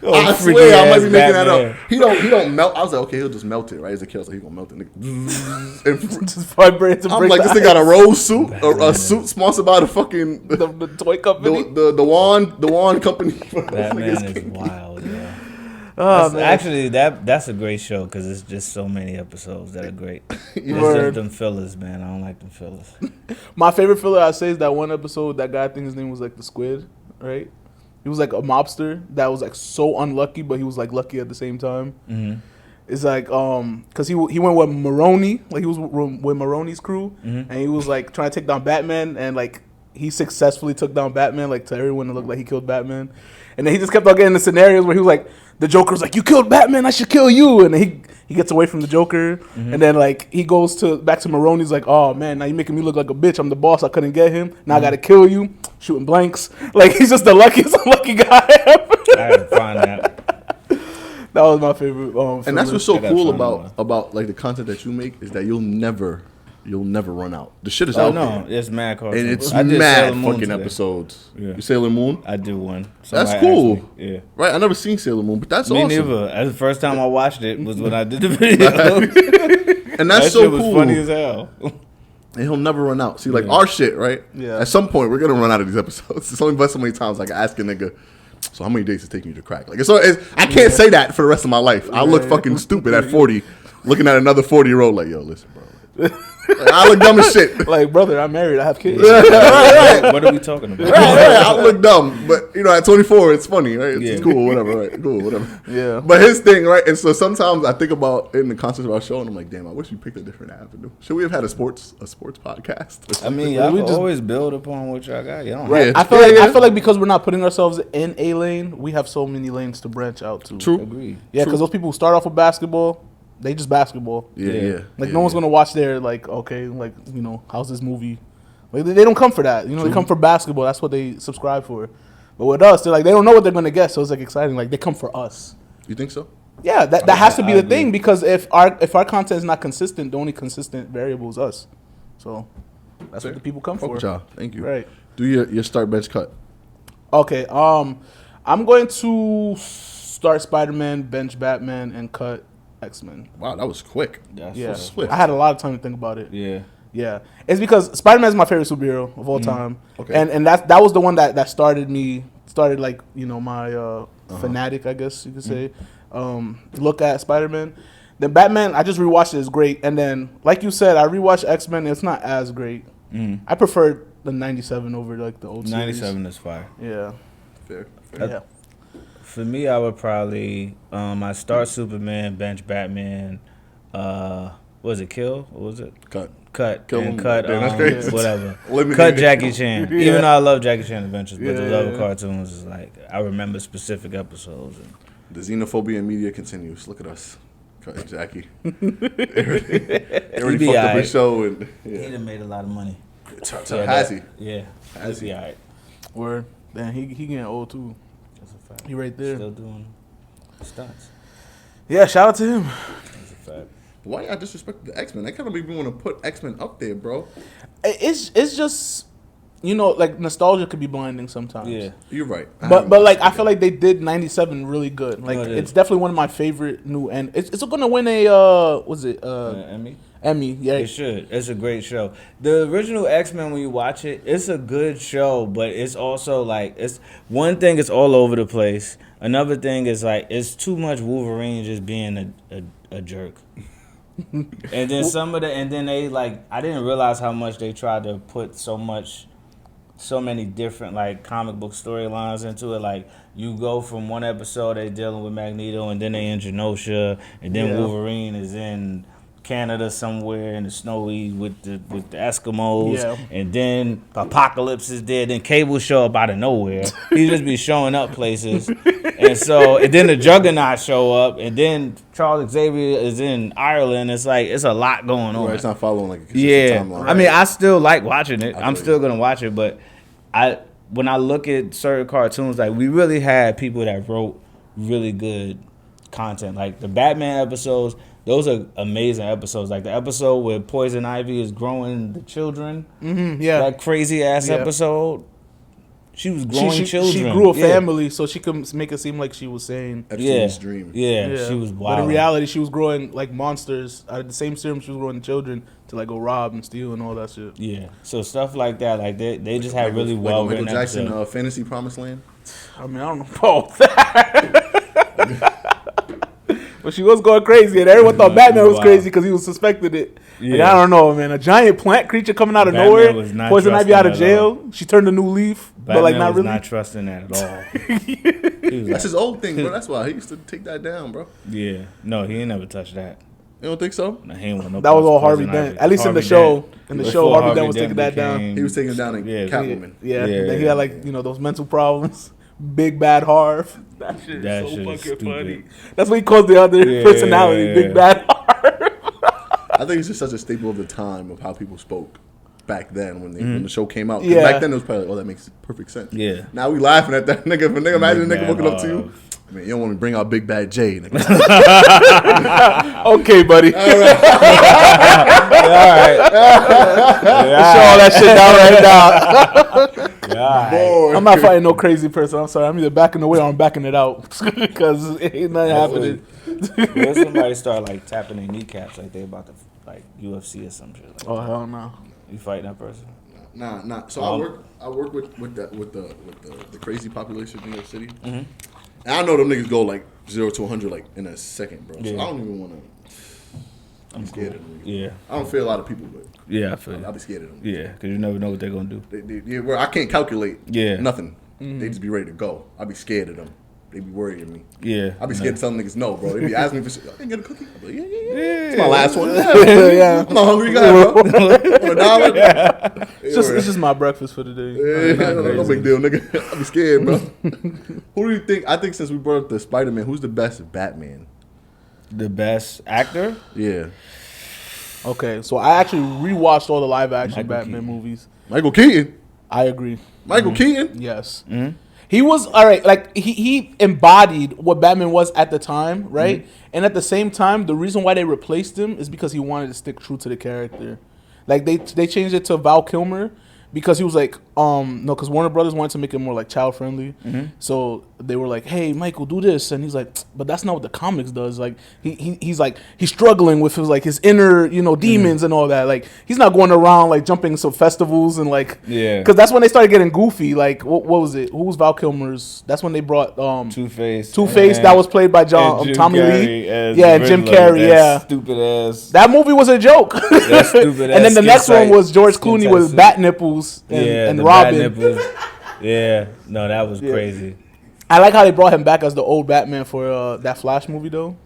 I freaky swear, I might be ass making that Batman. up. He don't melt. I was like, okay, he'll just melt it, right? As a killer, so he gonna melt it. Nigga. And Just vibrate to I'm break like, the this thing got a rose suit, a suit sponsored by the fucking the toy company. the wand company. Batman is wild, yeah. Oh, man. Actually, that's a great show because it's just so many episodes that are great. It's just Word. them fillers, man. I don't like them fillers. My favorite filler I say is that one episode. That guy, I think his name was like the Squid, right? He was like a mobster that was like so unlucky, but he was like lucky at the same time. Mm-hmm. It's like because he went with Maroney, like he was with Maroney's crew, and he was like trying to take down Batman, and like he successfully took down Batman, like to everyone it looked like he killed Batman, and then he just kept on getting the scenarios where he was like, the Joker's like, you killed Batman, I should kill you, and then he gets away from the Joker, and then like he goes back to Maroney's like, oh man, now you're making me look like a bitch. I'm the boss. I couldn't get him. Now I gotta kill you. Shooting blanks. Like he's just the luckiest unlucky guy ever. I gotta find that. That was my favorite. And that's what's so I gotta cool find one. about like the content that you make is that you'll never You'll never run out. The shit is Oh out no, there. it's mad cartoons. And it's I did mad Sailor Moon fucking today. episodes. Yeah. You Sailor Moon? I do one. That's Somebody cool. asked me. Yeah. Right, I never seen Sailor Moon, but that's Me awesome. neither. That's the first time I watched it was when I did the video. And that's That so shit was cool. funny as hell. And he'll never run out. See, like our shit, right? Yeah. At some point, we're gonna run out of these episodes. It's only but so many times like I ask a nigga, so how many days is it taking you to crack? Like I can't say that for the rest of my life. I look fucking stupid at 40, looking at another 40-year-old like, yo, listen, bro. Like, I look dumb as shit. Like, brother, I'm married. I have kids. right. What are we talking about? Right, I look dumb, but at 24, it's funny, right? It's cool, whatever, right? Cool, whatever. Yeah. But his thing, right? And so sometimes I think about in the context of our show, and I'm like, damn, I wish we picked a different avenue. Should we have had a sports podcast? I mean, y'all can always build upon what y'all got. Y'all don't Right. have I feel like because we're not putting ourselves in a lane, we have so many lanes to branch out to. True. to agree. Yeah, because those people who start off with basketball, they just basketball. Yeah. Like no one's gonna watch their like, okay, like how's this movie? Like they don't come for that. They come for basketball. That's what they subscribe for. But with us, they're like they don't know what they're gonna get, so it's like exciting. Like they come for us. You think so? Yeah, that has to be I the thing agree. because if our content is not consistent, the only consistent variable is us. So that's what the people come Fuck for. with y'all. Thank you. Right. Do your start bench cut. Okay. I'm going to start Spider-Man, bench Batman, and cut X-Men. Wow, that was quick. That's Yeah, so swift. I had a lot of time to think about it. Yeah. Yeah, it's because Spider-Man is my favorite superhero of all time. Okay. And that was the one that started like my fanatic, I guess you could say, look at Spider-Man. Then Batman, I just rewatched it, it's great. And then, like you said, I rewatched X-Men, it's not as great. I prefer the 97 over like the old 97 is fire. series. Yeah. Fair. Yeah. For me, I would probably I start Superman, bench Batman. Was it kill? What was it? Cut Kill and him. cut. Damn, that's crazy. Whatever. Eliminate Cut it. Jackie Chan. Yeah. Even though I love Jackie Chan Adventures, but the Yeah. love of cartoons is like I remember specific episodes. And The xenophobia in media continues. Look at us. Cutting Jackie. They already fucked up his show. And, he done made a lot of money. Has he? Yeah. Has he? All right. Word. Then he getting old too. That's a fact. He right there. Still doing stunts. Yeah, shout out to him. That's a fact. Why y'all disrespect the X-Men? That kind of make me want to put X-Men up there, bro. It's just like nostalgia could be blinding sometimes. Yeah. You're right. But like I feel like they did 97 really good. Like No, it is. it's definitely one of my favorite new and it's gonna win a Emmy. Emmy. Yeah. It should. It's a great show. The original X-Men, when you watch it, it's a good show, but it's also like it's one thing. It's all over the place. Another thing is like it's too much Wolverine just being a jerk. And then they like I didn't realize how much they tried to put so many different like comic book storylines into it. Like you go from one episode they dealing with Magneto, and then they in Genosha, and then Yeah. Wolverine is in Canada somewhere in the snowy with the Eskimos, Yeah. and then Apocalypse is there. Then Cable show up out of nowhere. He just be showing up places, and then the Juggernaut show up, and then Charles Xavier is in Ireland. It's like it's a lot going on. Right, it's not following like a consistent Yeah, timeline. I mean, I still like watching it. I'm feel still gonna watch it, but when I look at certain cartoons, like we really had people that wrote really good content. Like the Batman episodes, those are amazing episodes. Like the episode where Poison Ivy is growing the children, Yeah. that crazy ass Yeah. episode. She was growing children. She grew a Yeah. family, so she could make it seem like she was saying. Epstein's dream. Yeah, she was wild. But in reality, she was growing like monsters out of the same serum she was growing children to like go rob and steal and all that shit. Yeah, so stuff like that, like they just have really well Michael written Jackson, episodes. Fantasy Promised Land. I mean, I don't know about that. But she was going crazy, and everyone thought Batman was Wow. crazy because he was suspected it. Like, Yeah. I don't know, man. A giant plant creature coming out of Batman nowhere. was not Poison Ivy trusting out of at jail. She turned a new leaf, but like Batman not was really. not trusting that at all. He was That's like, his old thing, bro. That's why he used to take that down, bro. yeah, no, he ain't never touched that. You don't think so? No, he ain't want no That was all Poison Harvey Ivy. Dent. At least in the Harvey show. Dent. In the Before show, Harvey Dent was taking that down. became- He was taking down in Yeah. Catwoman. Yeah, Yeah. then he had like those mental problems. Big bad Harv. That shit That is so shit fucking is stupid. funny. That's what he calls the other Yeah, personality, yeah, Big yeah. Bad Harv. I think it's just such a staple of the time of how people spoke back then when the show came out. 'Cause Yeah. Back then it was probably like, oh, that makes perfect sense. Yeah. Now we laughing at that nigga. If a nigga imagine a Big nigga Bad walking up to you. Harv. I mean, you don't want me to bring out Big Bad Jay. Nigga. Okay, buddy. Yeah, Show all that shit down right now. Boy. I'm not fighting no crazy person. I'm sorry. I'm either backing away or I'm backing it out because ain't nothing happening. What if somebody start like tapping their kneecaps like they about to like UFC or some shit? Like Oh hell no. you fighting that person? Nah. So I work with the crazy population in New York City. And I know them niggas go like 0 to 100 like in a second, bro. So Yeah. I don't even want to. I'm scared of them. Yeah. I don't fear a lot of people, but Yeah, I feel I'll you. be scared of them. Yeah, because you never know what they're gonna do. Yeah, where I can't calculate Yeah. nothing. They just be ready to go. I be scared of them. They be worrying me. Yeah. I be scared to tell niggas no, bro. They be asking me for shit. I can get a cookie. I be like, yeah. Yeah. It's my last one. Yeah. I'm not hungry. Go ahead, bro. Want $1? It's just my breakfast for the day. No big deal, nigga. I be scared, bro. Who do you think? I think since we brought up the Spider-Man, who's the best Batman? The best actor? Yeah. Okay, so I actually rewatched all the live action Michael Batman Keaton. movies. Michael Keaton. I agree. Michael Keaton. Yes. He was all right. Like he embodied what Batman was at the time, right? And at the same time, the reason why they replaced him is because he wanted to stick true to the character. Like they changed it to Val Kilmer because he was like, no, because Warner Brothers wanted to make it more like child friendly. So they were like, hey, Michael, do this, and he's like, but that's not what the comics does. Like he's like he's struggling with his inner demons and all that. Like he's not going around like jumping some festivals and like because that's when they started getting goofy. Like what was it? Who was Val Kilmer's? That's when they brought Two-Face. Two-Face that was played by Tommy Lee. Jim Carrey. That stupid ass. That movie was a joke. That stupid And then the next one was George skin Clooney tight with suit. bat nipples and the Robin. bat nipples. Yeah, no, that was crazy. I like how they brought him back as the old Batman for that Flash movie though.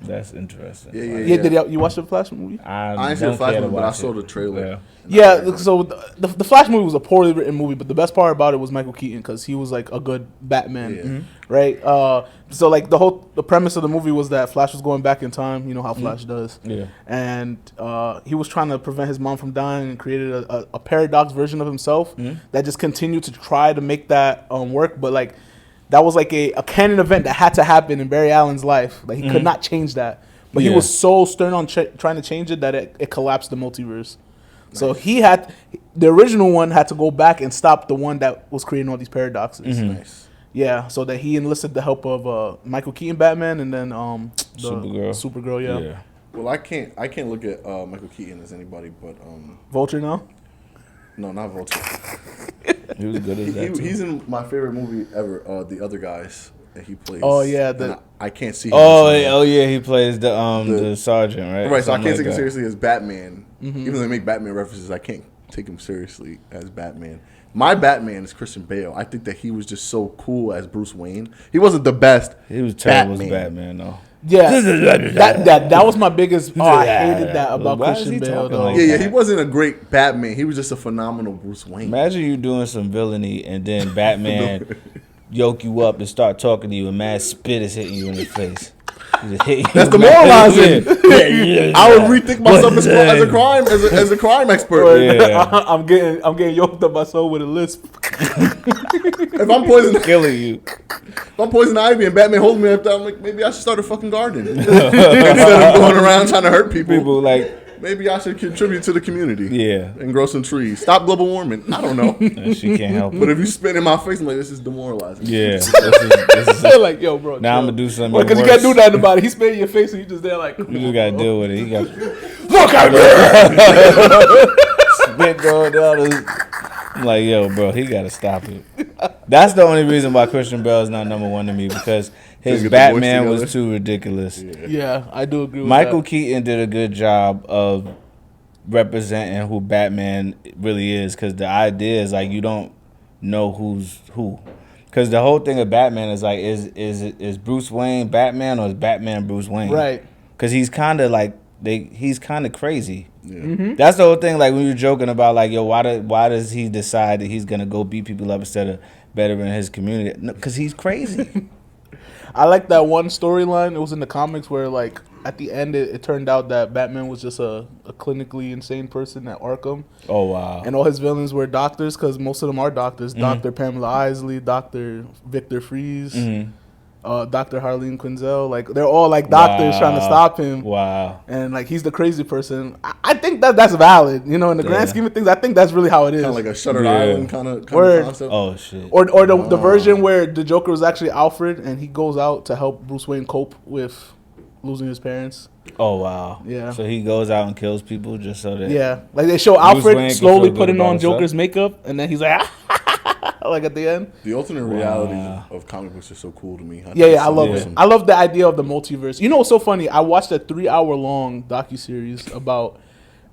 That's interesting. Yeah, did you watch the Flash movie? I ain't seen the Flash movie, but I saw the trailer. Yeah, so the Flash movie was a poorly written movie, but the best part about it was Michael Keaton because he was like a good Batman, right? So like the premise of the movie was that Flash was going back in time, you know how Flash does, and he was trying to prevent his mom from dying and created a paradox version of himself that just continued to try to make that work, but like that was like a canon event that had to happen in Barry Allen's life, like he could not change that, but he was so stern on trying to change it that it collapsed the multiverse. So the original one had to go back and stop the one that was creating all these paradoxes. Nice. Yeah, so that he enlisted the help of Michael Keaton Batman and then Supergirl. Yeah. Well, I can't look at Michael Keaton as anybody but Vulture now. no, not Vulture. He was good as that. He's in my favorite movie ever, The Other Guys that he plays. Oh yeah, And I can't see him. Oh yeah, he plays the sergeant, right? Right, so I Something can't take like him that. seriously as Batman. Even though they make Batman references, I can't take him seriously as Batman. My Batman is Christian Bale. I think that he was just so cool as Bruce Wayne. He wasn't the best. He was terrible as Batman, though. Yeah, that was my biggest. Oh, I hated that about Why is Christian he Bale talking though. like Yeah, he wasn't a great Batman. He was just a phenomenal Bruce Wayne. Imagine you doing some villainy and then Batman yoke you up and start talking to you and mad spit is hitting you in the face. That's demoralizing. I would rethink myself as a crime expert. Yeah. I'm getting yoked up my soul with a lisp. If I'm poison Ivy and Batman holds me up there, I'm like, maybe I should start a fucking garden instead of going around trying to hurt people. People like, Maybe I should contribute to the community. yeah, And grow some trees. Stop global warming. I don't know. she can't help But it. if you spit in my face, I'm like, this is demoralizing. Yeah, this is They're like, yo, bro. now I'm chill. gonna do something. Because you worse. can't do nothing about it. He spit in your face and you just there like. You just gotta deal with it. He got Look at me! spit going down. I'm like, yo, bro, he gotta stop it. That's the only reason why Christian Bale is not number one to me, because his Get the voice Batman was together. too ridiculous. Yeah, I do agree with Michael that. Keaton did a good job of representing who Batman really is, because the idea is like you don't know who's who, because the whole thing of Batman is like is Bruce Wayne Batman or is Batman Bruce Wayne? Right. Because he's kind of like he's kind of crazy. Yeah. That's the whole thing. Like when you were joking about like, yo, why does he decide that he's gonna go beat people up instead of bettering his community? Because he's crazy. I like that one storyline. It was in the comics where, like, at the end, it turned out that Batman was just a clinically insane person at Arkham. Oh wow. And all his villains were doctors, because most of them are doctors. Dr. Pamela Isley, Dr. Victor Freeze. Dr. Harleen Quinzel. Like they're all like doctors trying to stop him. Wow. And like he's the crazy person. I think that's valid. You know, in the grand scheme of things, I think that's really how it is. Kind of like a Shutter Yeah. Island kind of concept. Oh shit. Or the version where the Joker was actually Alfred and he goes out to help Bruce Wayne cope with losing his parents. Oh wow. Yeah. So he goes out and kills people just so that. Yeah, like they show Wayne Alfred can slowly feel good putting about on himself. Joker's makeup, and then he's like, like at the end. The alternate reality of comic books are so cool to me. I love it. it. I love the idea of the multiverse. You know what's so funny? I watched a 3-hour-long docuseries about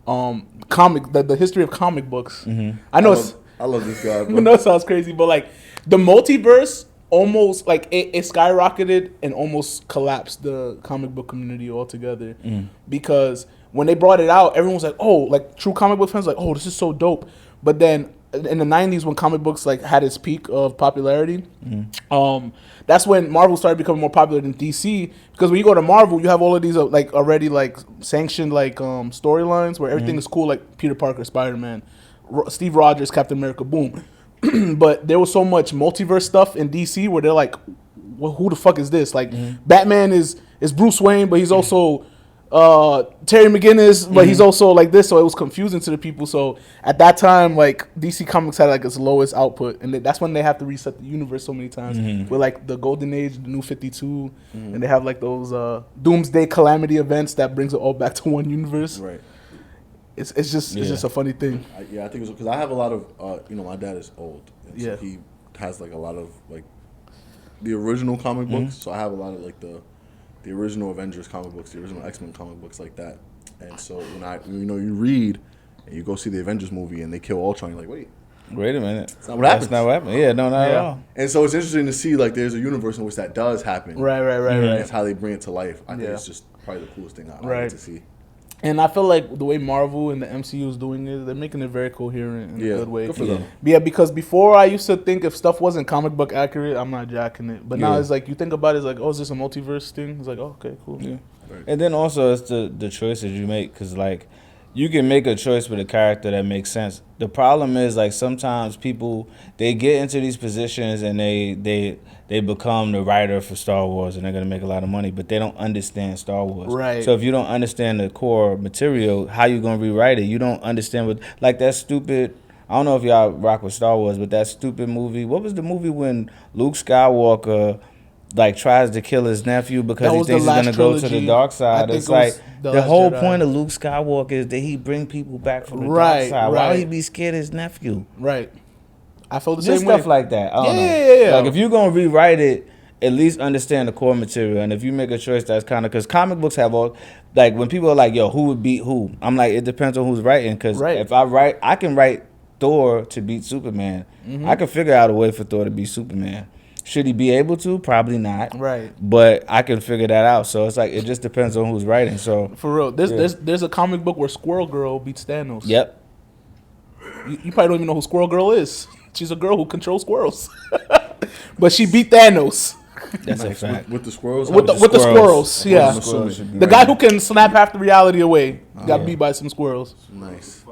the history of comic books. Mm-hmm. I know I love this guy. I know it sounds crazy, but like the multiverse almost like it skyrocketed and almost collapsed the comic book community altogether. Because when they brought it out, everyone was like, oh, like true comic book fans like, oh, this is so dope. But then in the 90s when comic books like had its peak of popularity, that's when Marvel started becoming more popular than DC, because when you go to Marvel you have all of these like already like sanctioned like storylines where everything is cool, like Peter Parker, Spider-Man, Steve Rogers, Captain America, boom. But there was so much multiverse stuff in DC where they're like, well, who the fuck is this? Like Batman is Bruce Wayne, but he's also Terry McGinnis, but he's also like this, so it was confusing to the people. So at that time, like DC Comics had like its lowest output, and that's when they have to reset the universe so many times with like the Golden Age, the New 52, and they have like those Doomsday Calamity events that brings it all back to one universe. Right. It's just a funny thing. I think it's because I have a lot of my dad is old. And so he has like a lot of like the original comic books. So I have a lot of like the original Avengers comic books, the original X-Men comic books like that. And so when you read and you go see the Avengers movie and they kill Ultron, you're like, wait a minute. That's not what happens. That's not what happened. Yeah, no, not at all. And so it's interesting to see like there's a universe in which that does happen. Right. That's how they bring it to life. I think it's just probably the coolest thing I get to see. And I feel like the way Marvel and the MCU is doing it, they're making it very coherent in a good way. Good for them. Yeah, because before I used to think if stuff wasn't comic book accurate, I'm not jacking it. But now it's like you think about it, it's like, oh, is this a multiverse thing? It's like, oh, okay, cool. Yeah. Right. And then also it's the choices you make, because like you can make a choice with a character that makes sense. The problem is like sometimes people, they get into these positions and they become the writer for Star Wars and they're going to make a lot of money, but they don't understand Star Wars. Right. So if you don't understand the core material, how you going to rewrite it? You don't understand what, like that stupid, I don't know if y'all rock with Star Wars, but that stupid movie, what was the movie when Luke Skywalker like tries to kill his nephew because he thinks he's gonna go to the dark side? It's like the whole point of Luke Skywalker is that he bring people back from the dark side. Why would he be scared of his nephew? Right. I felt the Just same way. stuff like that. I don't know. Yeah. Like if you're gonna rewrite it, at least understand the core material. And if you make a choice that's kind of, because comic books have all, like when people are like, yo, who would beat who? I'm like, it depends on who's writing. Because if I can write Thor to beat Superman. I can figure out a way for Thor to beat Superman. Should he be able to? Probably not. Right. But I can figure that out. So it's like, it just depends on who's writing. So for real, there's a comic book where Squirrel Girl beats Thanos. Yep. You probably don't even know who Squirrel Girl is. She's a girl who controls squirrels. But she beat Thanos. That's a fact. With the squirrels? With the squirrels, yeah. The guy who can snap half the reality away got beat by some squirrels. Nice.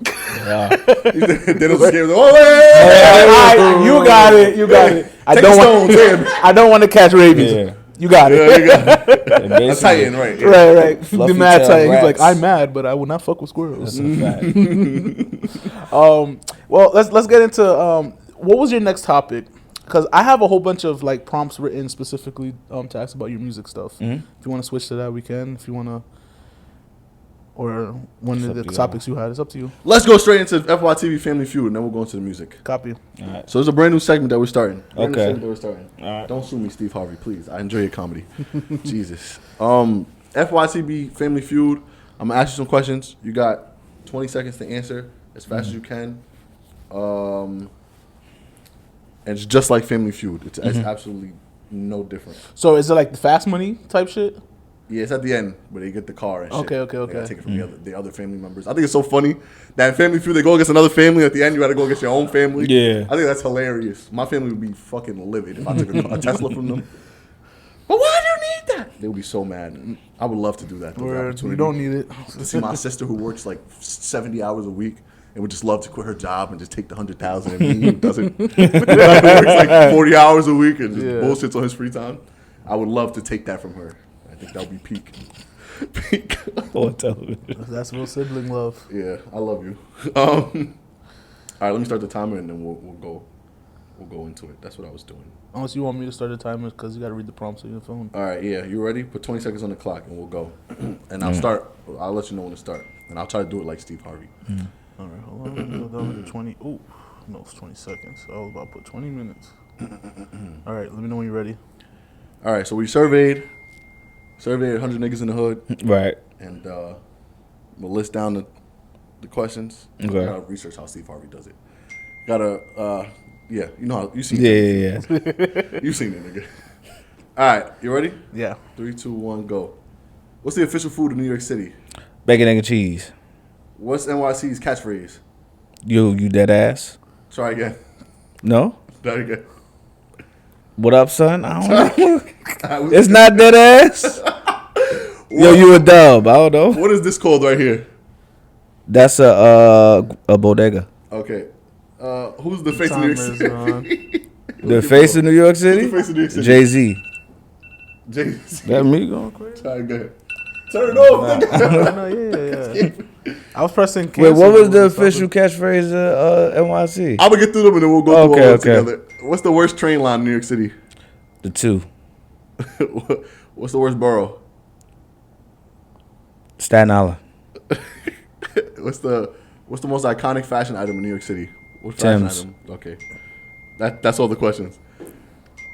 Yeah. They don't scare them. Oh, You got it. I don't want to catch rabies. Yeah. You got it. you got it. A Titan, right. Yeah. Right. The mad Titan. He's like, rats. I'm mad, but I will not fuck with squirrels. That's a fact. Well, let's get into what was your next topic? Because I have a whole bunch of like prompts written specifically to ask about your music stuff. If you want to switch to that, we can. If you want to, or one of the topics you had, it's up to you. Let's go straight into FYTV Family Feud, and then we'll go into the music. Copy. All right. So there's a brand new segment that we're starting. Okay. All right. Don't sue me, Steve Harvey, please. I enjoy your comedy. Jesus. FYTV Family Feud. I'm gonna ask you some questions. You got 20 seconds to answer as fast as you can. And it's just like Family Feud. It's absolutely no different. So is it like the fast money type shit? Yeah, it's at the end where they get the car and shit. Okay. They gotta take it from the other family members. I think it's so funny that in Family Feud they go against another family. At the end, you gotta go against your own family. Yeah. I think that's hilarious. My family would be fucking livid if I took a Tesla from them. But why do you need that? They would be so mad. I would love to do that. You don't need it. To see my sister who works like 70 hours a week and would just love to quit her job and just take the 100,000 and me who doesn't works like 40 hours a week and just bullshits on his free time. I would love to take that from her. I think that would be peak. Peak. On television. That's real sibling love. Yeah, I love you. All right, let me start the timer and then we'll go into it. That's what I was doing. Unless you want me to start the timer because you got to read the prompts on your phone. All right, yeah, you ready? Put 20 seconds on the clock and we'll go. And I'll let you know when to start. And I'll try to do it like Steve Harvey. All right, hold on. Go down to 20. Ooh, no, it's 20 seconds. I was about to put 20 minutes. All right, let me know when you're ready. All right, so we surveyed 100 niggas in the hood. Right. And we'll list down the questions. Okay. I gotta research how Steve Harvey does it. Yeah, you know how, you seen Yeah, it. yeah. You seen it, nigga. All right, you ready? Yeah. 3, 2, 1, go. What's the official food in New York City? Bacon, egg, and cheese. What's NYC's catchphrase? You dead ass? Try again. No? Try again. What up, son? I don't know. It's not dead ass? Yo, you a dub. I don't know. What is this called right here? That's a bodega. Okay. Who's the face of New York City? The face of New York City? Who's the face of New York City? Jay-Z. Jay-Z. That me going crazy? Try again. Turn it off. No, yeah. I was pressing Wait, cancel what was the and stuff. official catchphrase of NYC? I'm going to get through them and then we'll go through Okay, all of okay. them together. What's the worst train line in New York City? The 2. What's the worst borough? Staten Island. What's the most iconic fashion item in New York City? What fashion Tim's. item? Okay. That's all the questions.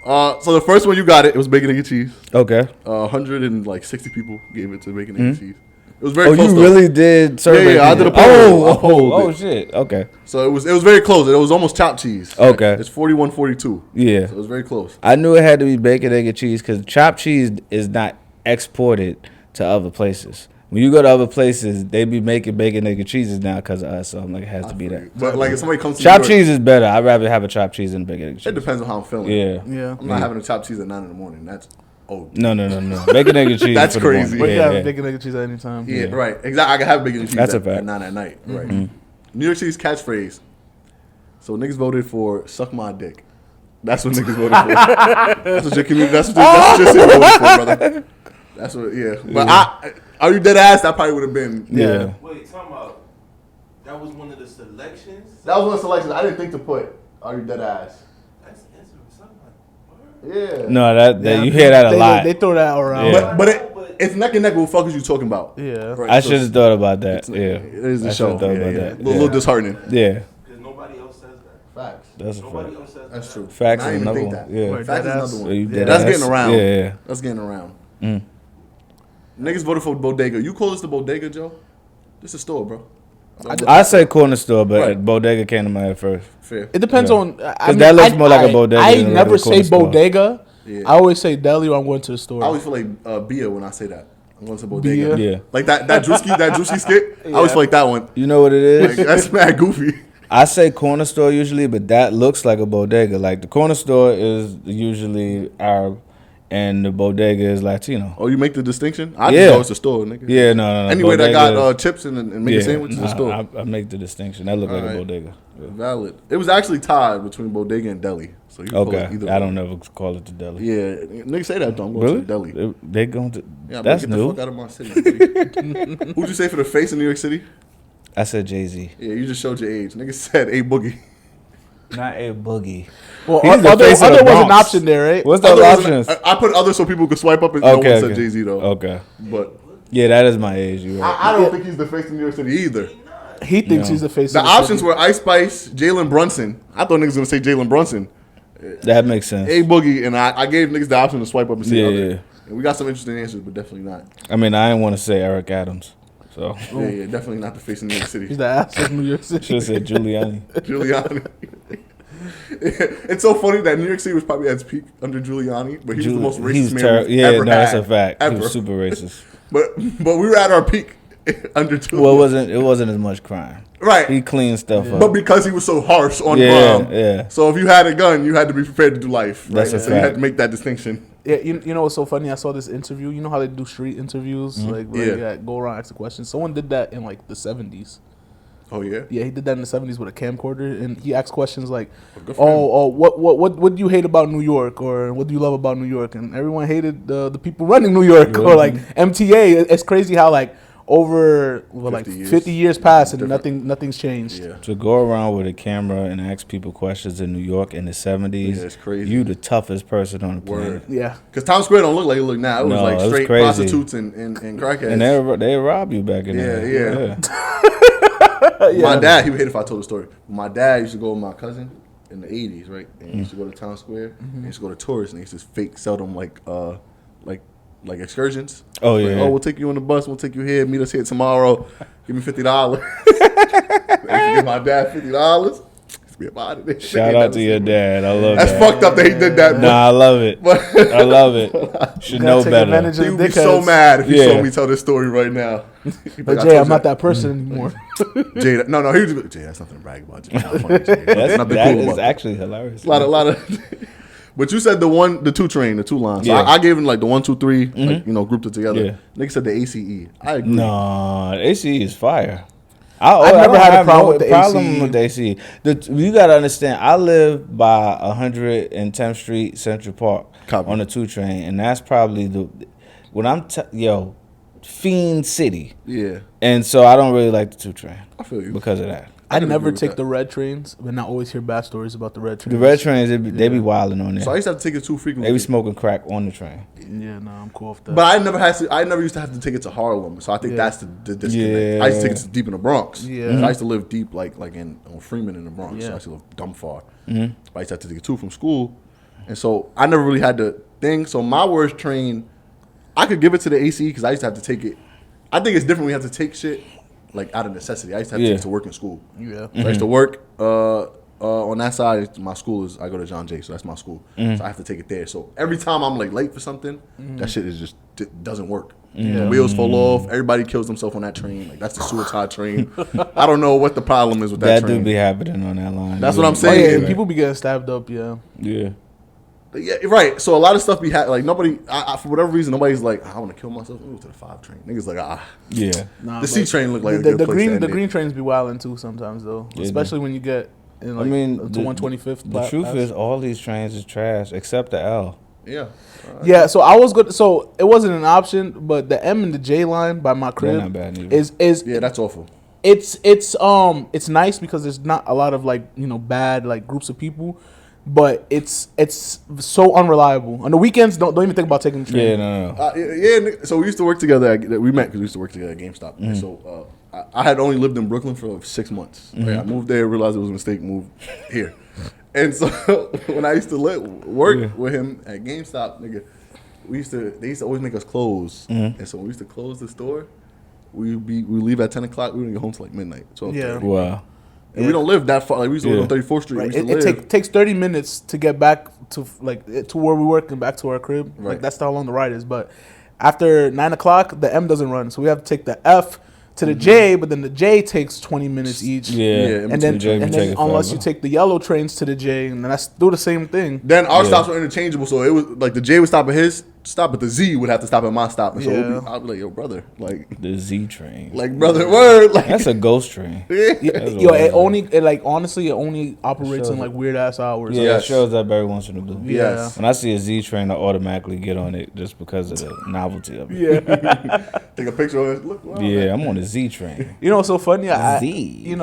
So the first one you got it was bacon, egg, and cheese. Okay. 160 people gave it to bacon, egg, and cheese. It was very Oh, close. you though. really did survey? Yeah, I did a poll. I polled Oh, it. shit. Okay. So it was very close. It was almost chopped cheese. Okay. It's 41-42. Yeah. So it was very close. I knew it had to be bacon, egg, and cheese because chopped cheese is not exported to other places. When you go to other places, they be making bacon, egg, and cheeses now because of us. So I'm like, it has to be that. But like if somebody comes to Chopped New York, cheese is better. I'd rather have a chopped cheese than bacon, egg, and it cheese. depends on how I'm feeling. Yeah. Yeah. I'm not having a chopped cheese at 9 in the morning. That's old. No. Bacon, egg, and cheese. That's for the morning. crazy. But Yeah, yeah, bacon, egg, and cheese at any time. Yeah, right. Exactly. I can have bacon and cheese That's a at fact. 9 at night. Right. New York City's catchphrase. So niggas voted for "suck my dick." That's what niggas voted for. That's what your community. That's what your city voted for, brother. That's what. Yeah. But are you dead ass? That probably would have been. Yeah. Wait, talking about that was one of the selections. That was one of the selections. I didn't think to put. Are you dead ass? That's something like word. Yeah. No, that you hear that a lot. They throw that around. Yeah. But it's neck and neck. What the fuck is you talking about? Yeah. Right, I so should have thought about that. Yeah. It is the I show. should've thought Yeah, about yeah. that. A little disheartening. Yeah. Because nobody else says that. Facts. That's a Nobody fact. else says That's that. true. Facts I is didn't another think one. that. Yeah. Word. Facts is Dead another ass. one. You dead That's ass. getting around. Yeah. That's getting around. Niggas voted for Bodega. You call this the Bodega, Joe? This is a store, bro. I say corner store, but Right. bodega came to my head first. Fair. It depends Yeah. on. Because that looks more like a bodega I than a never regular say corner store. bodega. Yeah. I always say deli or I'm going to the store. I always feel like beer when I say that. I'm going to Bodega. Beer? Yeah. Like that Drewski skit. I always feel like that one. You know what it is? Like, that's mad goofy. I say corner store usually, but that looks like a bodega. Like the corner store is usually Arab, and the bodega is Latino. Oh, you make the distinction? I Yeah. just know it's a store, nigga. Yeah, no. Anyway, that bodega got is- chips and make a sandwich is a store. I make the distinction. That look like Alright. a bodega. Valid. It was actually tied between Bodega and Deli. So you can call it Okay, either I one. don't never call it the deli. Yeah, niggas say that though. I'm going Really? to the deli. They going to? Yeah, That's get the new. fuck out of my city. Nigga. Who'd you say for the face in New York City? I said Jay-Z. Yeah, you just showed your age. Niggas said A Boogie. Not a boogie. well, He's the other face of the was an Bronx. option there, right? What's the Other other was- options? I put other so people could swipe up and no one Okay, said okay. Jay-Z though. Okay. But Yeah, that is my age. You right. I don't think he's the face of New York City either. He thinks No. he's the face. The of the options city. were Ice Spice, Jalen Brunson. I thought niggas gonna say Jalen Brunson. That makes sense. A Boogie, and I gave niggas the option to swipe up and say Yeah, other. yeah. And we got some interesting answers, but definitely not. I mean, I didn't want to say Eric Adams, so Yeah, definitely not the face of New York City. He's the ass of New York City. should have said Giuliani. Giuliani. It's so funny that New York City was probably at its peak under Giuliani, but he was the most racist man we've Yeah, ever no, that's had, a fact. Ever. He was super racist. But we were at our peak under Giuliani. Well, it wasn't as much crime. Right. He cleaned stuff up. But because he was so harsh on Yeah, Brom, yeah. so if you had a gun, you had to be prepared to do life. Right? That's a So you had fact. to make that distinction. Yeah, you know what's so funny? I saw this interview. You know how they do street interviews, like where Yeah. they go around asking questions. Someone did that in like the 70s. Oh yeah. Yeah, he did that in the 70s with a camcorder, and he asked questions like, good for him. what do you hate about New York, or what do you love about New York? And everyone hated the people running New York, or like MTA. It's crazy how like over 50 years passed and nothing's changed. Yeah. To go around with a camera and ask people questions in New York in the 70s, Yeah, it's crazy. You the toughest person on the planet. Word. Yeah. Because Times Square don't look like it look now. It was No, like it was straight crazy. prostitutes and crackheads. And they rob you back in there. Yeah. Yeah. My dad, he would hate if I told the story. My dad used to go with my cousin in the 80s, right? And he used to go to Times Square. And he used to go to tourists, and he used to fake sell them like excursions. Oh, Like, yeah. oh, we'll take you on the bus. We'll take you here. Meet us here tomorrow. Give me $50. I give my dad $50. Be about it. Shout out to your dad. I love That's that. fucked up that he did that. Nah, I love it. But I love it. Should know take better. advantage of he the would be so dickheads. mad if he Yeah. saw me tell this story right now. He'd be But like, I Jay, told I'm you not that person anymore. Jay, no, he was like, Jay, that's nothing to brag about. Jay, not funny, Jay. That's, Nothing that cool is about that. actually hilarious. A lot of. But you said the two train, the two lines. So Yeah. I gave him like the 1, 2, 3, like, grouped it together. Yeah. Nigga said the ACE. I agree. No, ACE is fire. I've never had a problem with the problem ACE. with the ACE. You gotta understand. I live by 110th Street, Central Park, Copy. on the 2 train, and that's probably Fiend City, Yeah, and so I don't really like the 2 train I feel you. because of that. I can never agree with take that. the red trains, but I always hear bad stories about the red trains. The red trains, they be wilding on there. So I used to have to take it too frequently. They be smoking crack on the train. Yeah, no, I'm cool with that. But I never used to have to take it to Harlem. So I think that's the disconnect. Yeah. I used to take it to deep in the Bronx. Yeah. So I used to live deep like on Freeman in the Bronx. So Yeah. I used to live dumb far. But I used to have to take it too from school. And so I never really had the thing. So my worst train, I could give it to the ACE because I used to have to take it. I think it's different when you have to take shit like out of necessity. I used to have to take it to work in school. yeah. So I used to work on that side. My school I go to John Jay, so that's my school. So I have to take it there. So every time I'm like late for something, that shit is just doesn't work. The wheels fall off. Everybody kills themselves on that train. Like that's the suicide train. I don't know what the problem is with that That train. do be happening on that line. That's what I'm Oh, saying. yeah, people be getting stabbed up, yeah. Yeah. Yeah, right. So a lot of stuff be like nobody. For whatever reason, nobody's like, I want to kill myself. Move to the 5 train. Niggas like, Yeah. Nah, the C but train look like a the good place green to end the it. green trains be wilding too sometimes though, Yeah, especially when you get in like to 125th. The truth is, all these trains is trash except the L. Yeah. yeah. So I was good. So it wasn't an option, but the M and the J line by my crib not bad either. is Yeah, that's awful. it's nice because there's not a lot of like bad like groups of people. But it's so unreliable. On the weekends, don't even think about taking the train. Yeah, no. Yeah. So we used to work together. We met because we used to work together at GameStop. And so I had only lived in Brooklyn for like 6 months. Right? I moved there, realized it was a mistake, moved here. And so when I used to work with him at GameStop, nigga, they used to always make us close. And so when we used to close the store, we leave at 10 o'clock. We wouldn't get home till like midnight, 12:30. Yeah. Wow. And we don't live that far. Like we used to live on 34th Street. Right. We used to live. It takes 30 minutes to get back to to where we work and back to our crib. Right. Like that's how long the ride is. But after 9 o'clock, the M doesn't run, so we have to take the F to the J. But then the J takes 20 minutes each. Yeah. in And then, J be and then taking unless forever. you take the yellow trains to the J, and then that's do the same thing. Then our Yeah. stops were interchangeable, so it was like the J would stop at his stop, but the Z would have to stop at my stop. And so Yeah. I'd be like, yo, brother, like The Z train. brother, word, like That's a ghost train. yeah. Yo, honestly it only operates in like weird ass hours. Yeah, Yes. it shows up every once in a blue. Yes. When I see a Z train, I automatically get on it just because of the novelty of it. Yeah. Take a picture of it. Look, wow, Yeah, I'm on the Z train. You know what's so funny? Z.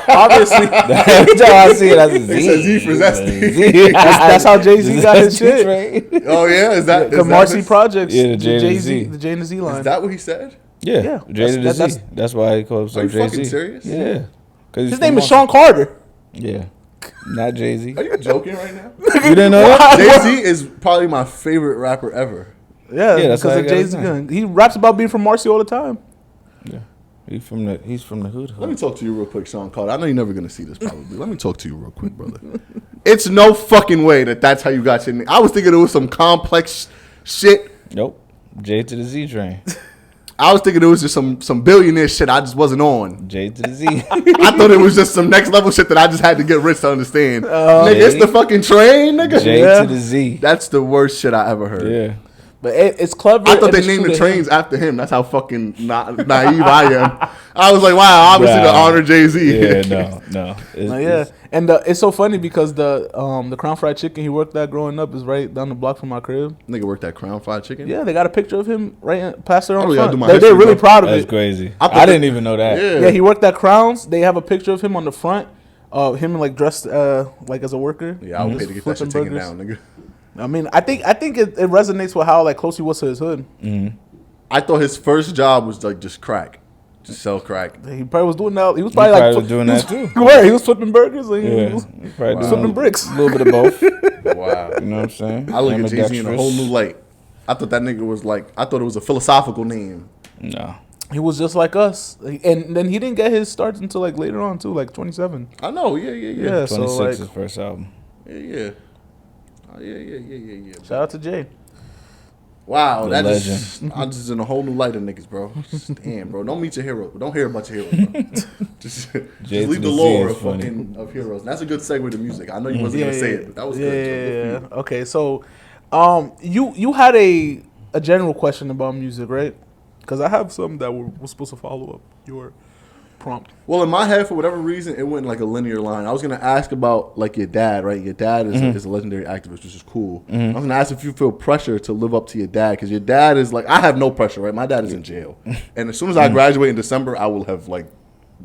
Obviously That's how I see it as a Z. It's a Z for zesty. Z. that's how Jay-Z got his Z shit. train. Oh yeah, is that The Marcy Projects, Yeah, the J to Jay-Z, Z. the J and the Z line. Is that what he said? Yeah, Yeah, J to the that's- Z. That's why he calls Are you himself Jay fucking Z. serious? Yeah, because His name is Sean Carter. Yeah, not Jay Z. Are you joking right now? You didn't know that? Jay-Z is probably my favorite rapper ever. Yeah, Yeah, that's because how of he got his Jay-Z. name. He raps about being from Marcy all the time. Yeah, he's from the hood. Let me talk to you real quick, Sean Carter. I know you're never gonna see this probably. Let me talk to you real quick, brother. It's no fucking way that's how you got your name. I was thinking it was some complex shit. Nope, J to the Z train. I was thinking it was just some billionaire shit I just wasn't on. J to the Z. I thought it was just some next level shit that I just had to get rich to understand. Nigga, it's the fucking train, nigga. J Yeah. to the Z. That's the worst shit I ever heard. Yeah. But it's clever. I thought and they it's named true the to him. trains after him. That's how fucking naive I am. I was like, wow, obviously to honor Jay-Z. Yeah, no. And it's so funny because the Crown Fried Chicken he worked at growing up is right down the block from my crib. Nigga worked at Crown Fried Chicken. Yeah, they got a picture of him right past there on Oh, yeah, I do front. my They're history, really bro. proud of That's it. crazy. I I didn't even know that. Yeah. Yeah, he worked at Crowns. They have a picture of him on the front. Him like dressed like as a worker. Yeah, I would pay to get that shit taken burgers. down, nigga. I mean, I think it resonates with how like close he was to his hood. I thought his first job was like just crack. Just sell crack. He probably was doing that. He was probably probably was doing he that too. Where he was flipping burgers and he Yeah, was probably flipping doing bricks. a little bit of both. You Wow. know what I'm saying? I look at Jay-Z in a Ambidextrous. whole new light. I thought that nigga was like, I thought it was a philosophical name. No. He was just like us, and then he didn't get his starts until like later on too, like 27. I know, yeah. Yeah, so 26 like is his first album. Yeah. Oh, yeah. shout out to Jay. Wow, The that legend. just I'm just in a whole new light of niggas, bro. Damn, bro. Don't meet your heroes. Don't hear about your heroes, bro. just Jay leave to the the lore sea is of funny. fucking of heroes. And that's a good segue to music. I know you wasn't gonna say it, but that was good. Joe. Good for you. Okay, so you had a general question about music, right? Because I have some that were supposed to follow up your prompt. Well, in my head, for whatever reason, it went like a linear line. I was gonna ask about like your dad, right? Your dad is a legendary activist, which is cool. I was gonna ask if you feel pressure to live up to your dad, because your dad is like, I have no pressure, right? My dad is in jail, and as soon as I graduate in December, I will have like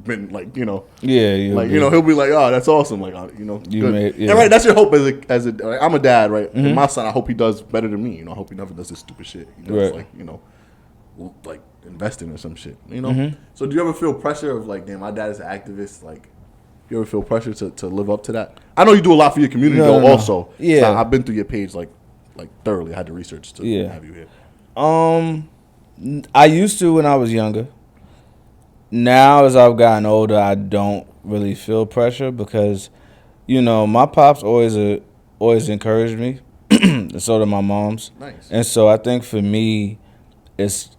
been like, you know, Yeah, like, you know, he'll be like, oh, that's awesome, like, you know, You good. made- yeah. And right, that's your hope as a like, I'm a dad, right? And my son, I hope he does better than me. You know, I hope he never does this stupid shit. He does Right. like, you know, like investing or some shit. You know. So do you ever feel pressure of like, damn, my dad is an activist? Like, you ever feel pressure to live up to that? I know you do a lot for your community No, though. no. Also, Yeah. So I've been through your page like thoroughly. I had to research to Yeah. have you here. I used to when I was younger. Now, as I've gotten older, I don't really feel pressure because, you know, my pops always encouraged me, and so did my mom's. Nice. And so I think for me, it's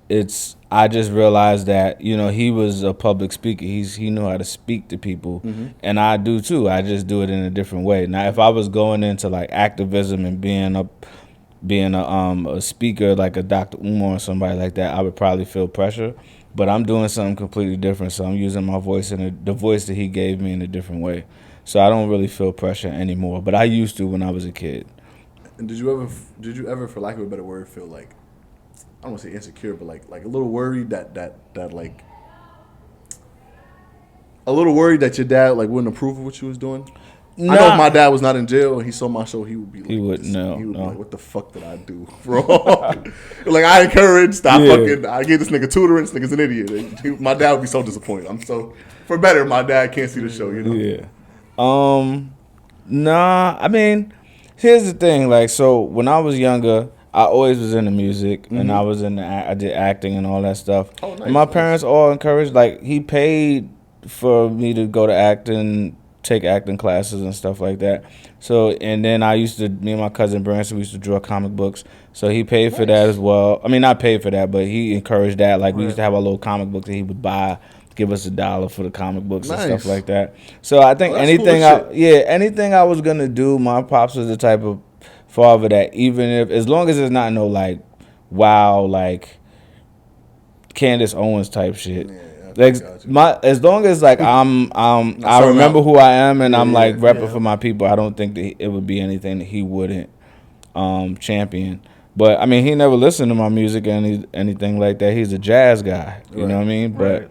I just realized that, you know, he was a public speaker. He knew how to speak to people, and I do too. I just do it in a different way. Now, if I was going into like activism and being a speaker like a Dr. Umar or somebody like that, I would probably feel pressure. But I'm doing something completely different, so I'm using my voice and the voice that he gave me in a different way. So I don't really feel pressure anymore. But I used to when I was a kid. And did you ever, for lack of a better word, feel like, I don't want to say insecure, but like a little worried that like a little worried that your dad like wouldn't approve of what you was doing? I know if my dad was not in jail and he saw my show, he would be like, He would be no. like, what the fuck did I do, bro? Like, I encouraged, I gave this nigga tutoring, this nigga's an idiot. My dad would be so disappointed. I'm so, for better, my dad can't see the show, you know? Yeah. Nah, I mean, here's the thing. Like, so when I was younger, I always was into music, and I was I did acting and all that stuff. Oh, nice, and my nice. parents all encouraged. Like, he paid for me to go to acting, take acting classes and stuff like that. So, and then me and my cousin Branson, we used to draw comic books. So he paid for that as well. I mean, not paid for that, but he encouraged that. Like, we used to have our little comic book that he would buy, give us $1 for the comic books and stuff Nice. like that. So I think Well, that's cool as anything I was gonna do, my pops was the type of father that even if, as long as it's not no like, wow, like Candace Owens type shit. Yeah, Like got you. as long as like I sold remember out. who I am and I'm Yeah, like repping yeah. for my people, I don't think that it would be anything that he wouldn't champion. But I mean, he never listened to my music or anything like that. He's a jazz guy, you know what I mean? But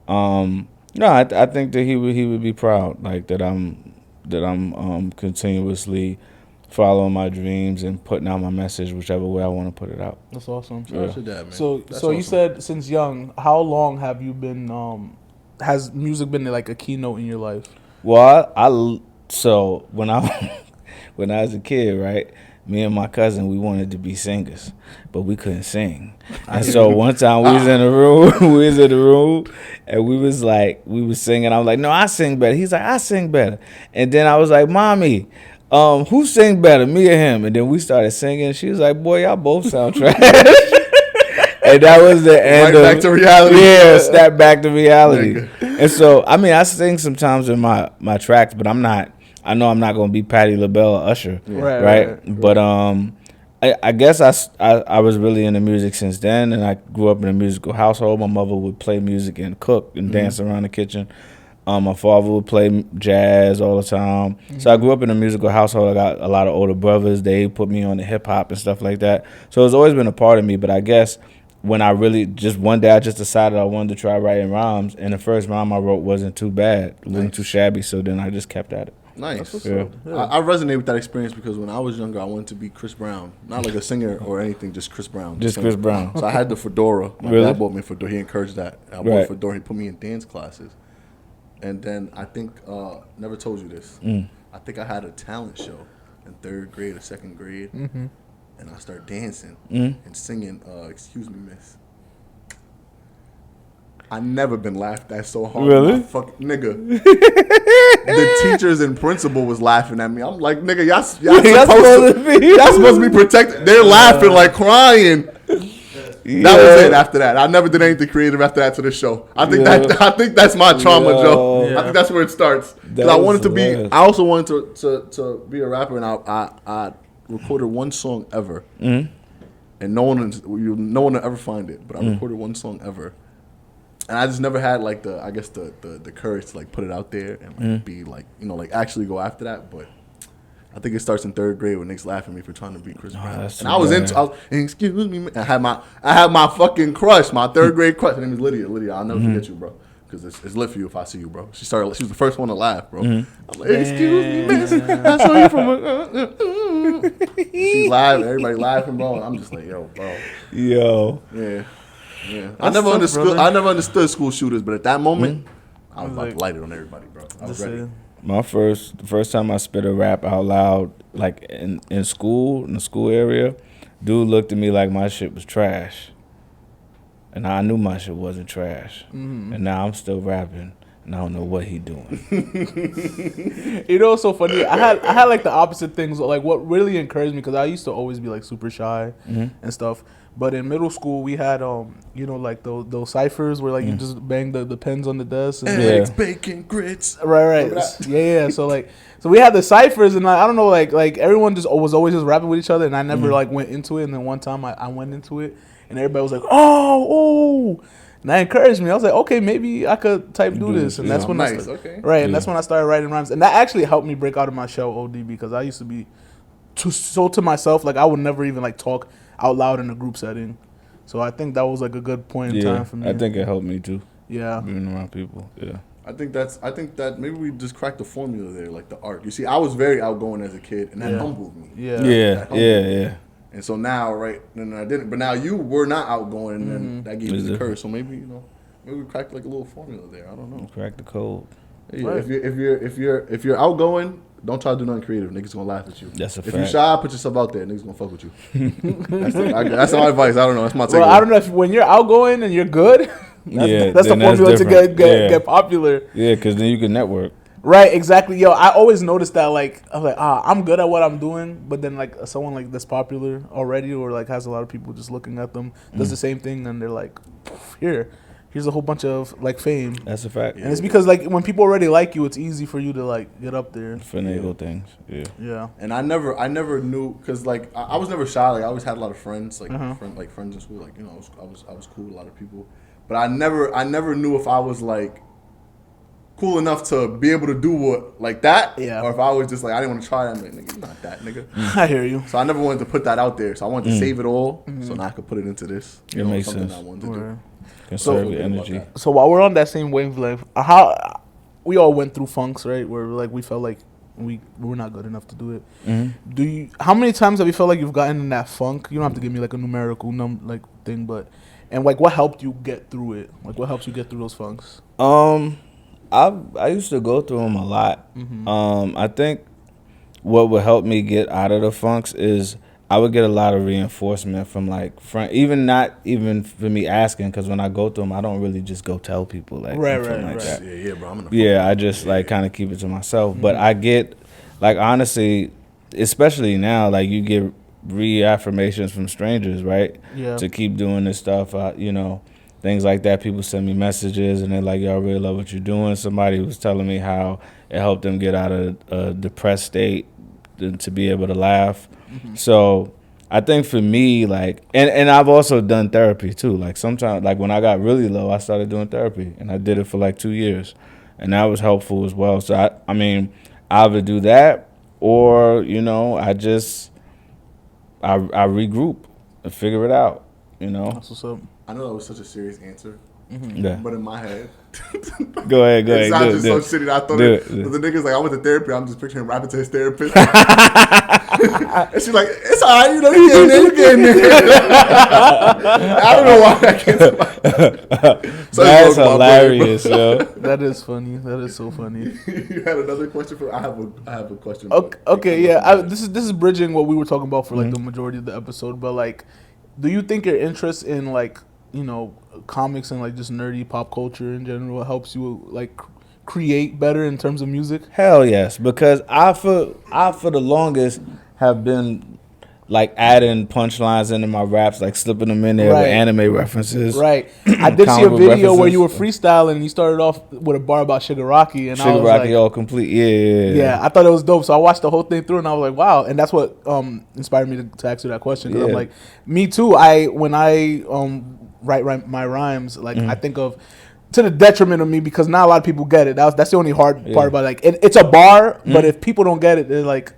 no, I think that he would be proud, like that I'm continuously following my dreams and putting out my message whichever way I want to put it out. That's awesome. Shout out to your dad, man. So That's you awesome. said since young, how long have you been? Has music been like a keynote in your life? Well, so when I was a kid, right, me and my cousin, we wanted to be singers, but we couldn't sing. And so one time we was in the room, and we was singing. I was like, no, I sing better. He's like, I sing better. And then I was like, Mommy, who sing better, me or him? And then we started singing. She was like, boy, y'all both sound trash. And that was the end Right back to reality. Yeah, snap back to reality. And so, I mean, I sing sometimes in my tracks, but I know I'm not going to be Patti LaBelle or Usher, Right. But I guess I was really into music since then, and I grew up in a musical household. My mother would play music and cook and dance around the kitchen. My father would play jazz all the time. So I grew up in a musical household. I got a lot of older brothers. They put me on the hip hop and stuff like that. So it's always been a part of me. But I guess when I really just one day I just decided I wanted to try writing rhymes, and the first rhyme I wrote wasn't too bad, it wasn't too shabby. So then I just kept at it. Nice. Yeah. I resonate with that experience because when I was younger, I wanted to be Chris Brown. Not like a singer or anything, just Chris Brown. Just Chris Brown. So I had the fedora. My Really? dad bought me a fedora. He encouraged that. I bought a fedora. He put me in dance classes. And then I think, never told you this, I think I had a talent show in 3rd grade or 2nd grade. And I started dancing and singing, excuse me, miss. I never been laughed at so hard. Really? Nigga. The teachers and principal was laughing at me. I'm like, nigga, y'all supposed to be protected. They're laughing like crying. That was it after that. I never did anything creative after that to the show. I think that's my trauma, Joe. I think that's where it starts. Because I wanted to be, I also wanted to be a rapper, and I recorded one song ever. And no one will ever find it, but I recorded one song ever. And I just never had like the courage to like put it out there and like be like, like actually go after that. But I think it starts in 3rd grade when niggas laughing at me for trying to be Chris Brown. And I was excuse me, I had my fucking crush, my 3rd grade crush. Her name is Lydia. Lydia, I'll never forget you, bro. Because it's lit for you if I see you, bro. She was the first one to laugh, bro. I'm like, excuse me, miss. I saw you from She live, everybody laughing, bro. And I'm just like, yo, bro. Yo. Yeah. Yeah, I never understood school shooters, but at that moment, I was about to light it on everybody, bro. I was ready. The first time I spit a rap out loud, like in the school area, dude looked at me like my shit was trash, and I knew my shit wasn't trash, and now I'm still rapping. And I don't know what he doing. It's so funny. I had like the opposite things. Like what really encouraged me, because I used to always be like super shy and stuff. But in middle school, we had like those ciphers where like you just bang the pens on the desk. And eggs, bacon, grits. Right. Yeah. So we had the ciphers, and I don't know, like everyone just was always just rapping with each other, and I never like went into it. And then one time I went into it, and everybody was like, oh. And that encouraged me. I was like, okay, maybe I could do this. And that's when I started, and that's when I started writing rhymes. And that actually helped me break out of my shell, OD, because I used to be so to myself, like I would never even like talk out loud in a group setting. So I think that was like a good point in time for me. I think it helped me too. Yeah. Being around people. Yeah. I think that maybe we just cracked the formula there, like the arc. You see, I was very outgoing as a kid, and that humbled me. Yeah. And so now, right, and I didn't. But now you were not outgoing, and then that gave you the curse. So maybe maybe we cracked like a little formula there. I don't know. Crack the code. Yeah, right. If you're outgoing, don't try to do nothing creative. Niggas gonna laugh at you. That's a fact. If you're shy, put yourself out there. Niggas gonna fuck with you. That's my advice. I don't know. That's my take. Well, I don't know if when you're outgoing and you're good. That's the formula to get popular. Yeah, because then you can network. Right, exactly. Yo, I always noticed that, like, I'm like, I'm good at what I'm doing, but then, like, someone, like, that's popular already or, like, has a lot of people just looking at them, does the same thing, and they're like, here's a whole bunch of, like, fame. That's a fact. And it's because, like, when people already like you, it's easy for you to, like, get up there. Finagle things, Yeah. And I never knew, because, like, I was never shy. Like, I always had a lot of friends, like, friends in school. Like, I was cool with a lot of people. But I never knew if I was, like, cool enough to be able to do what like that, or if I was just like I didn't want to try that. I'm like, nigga, you're not that, nigga. I hear you. So I never wanted to put that out there. So I wanted to save it all, so now I could put it into this. It makes sense. I wanted to do. Conserve your energy. So while we're on that same wavelength, how we all went through funks, right? Where like we felt like we were not good enough to do it. How many times have you felt like you've gotten in that funk? You don't have to give me like a numerical thing, but and like what helped you get through it? Like what helps you get through those funks? I used to go through them a lot. I think what would help me get out of the funks is I would get a lot of reinforcement from like friends, not even for me asking, because when I go through them, I don't really just go tell people like that. Yeah, bro. I'm in the I just like kind of keep it to myself. But I get like honestly, especially now, like you get reaffirmations from strangers, right? Yeah. To keep doing this stuff, things like that. People send me messages and they're like, yo, I really love what you're doing. Somebody was telling me how it helped them get out of a depressed state to be able to laugh. So I think for me, like, and I've also done therapy too. Like sometimes, like when I got really low, I started doing therapy, and I did it for like 2 years, and that was helpful as well. So I mean, I either do that or I regroup and figure it out. That's what's up. I know that was such a serious answer, Yeah. but in my head, Go ahead. it sounds just so shitty. I thought the nigga's like, I went to therapy. I'm just picturing him rapping to his therapist. And she's like, it's all right, you getting there. I don't know why I can't. So that's hilarious, yo. That is funny. That is so funny. You had another question for? I have a question. Okay, yeah. This is bridging what we were talking about for like the majority of the episode. But like, do you think your interest in like comics and like just nerdy pop culture in general helps you like create better in terms of music? Hell yes, because I for the longest have been like adding punchlines into my raps, like slipping them in there with anime references. Right. I did see a video where you were freestyling and you started off with a bar about Shigaraki, and I was like, all complete. Yeah. I thought it was dope. So I watched the whole thing through and I was like, wow. And that's what inspired me to ask you that question. Because I'm like, me too. When I write my rhymes, like I think of to the detriment of me, because not a lot of people get it. That's the only hard part about it. Like it's a bar, but if people don't get it, they're like,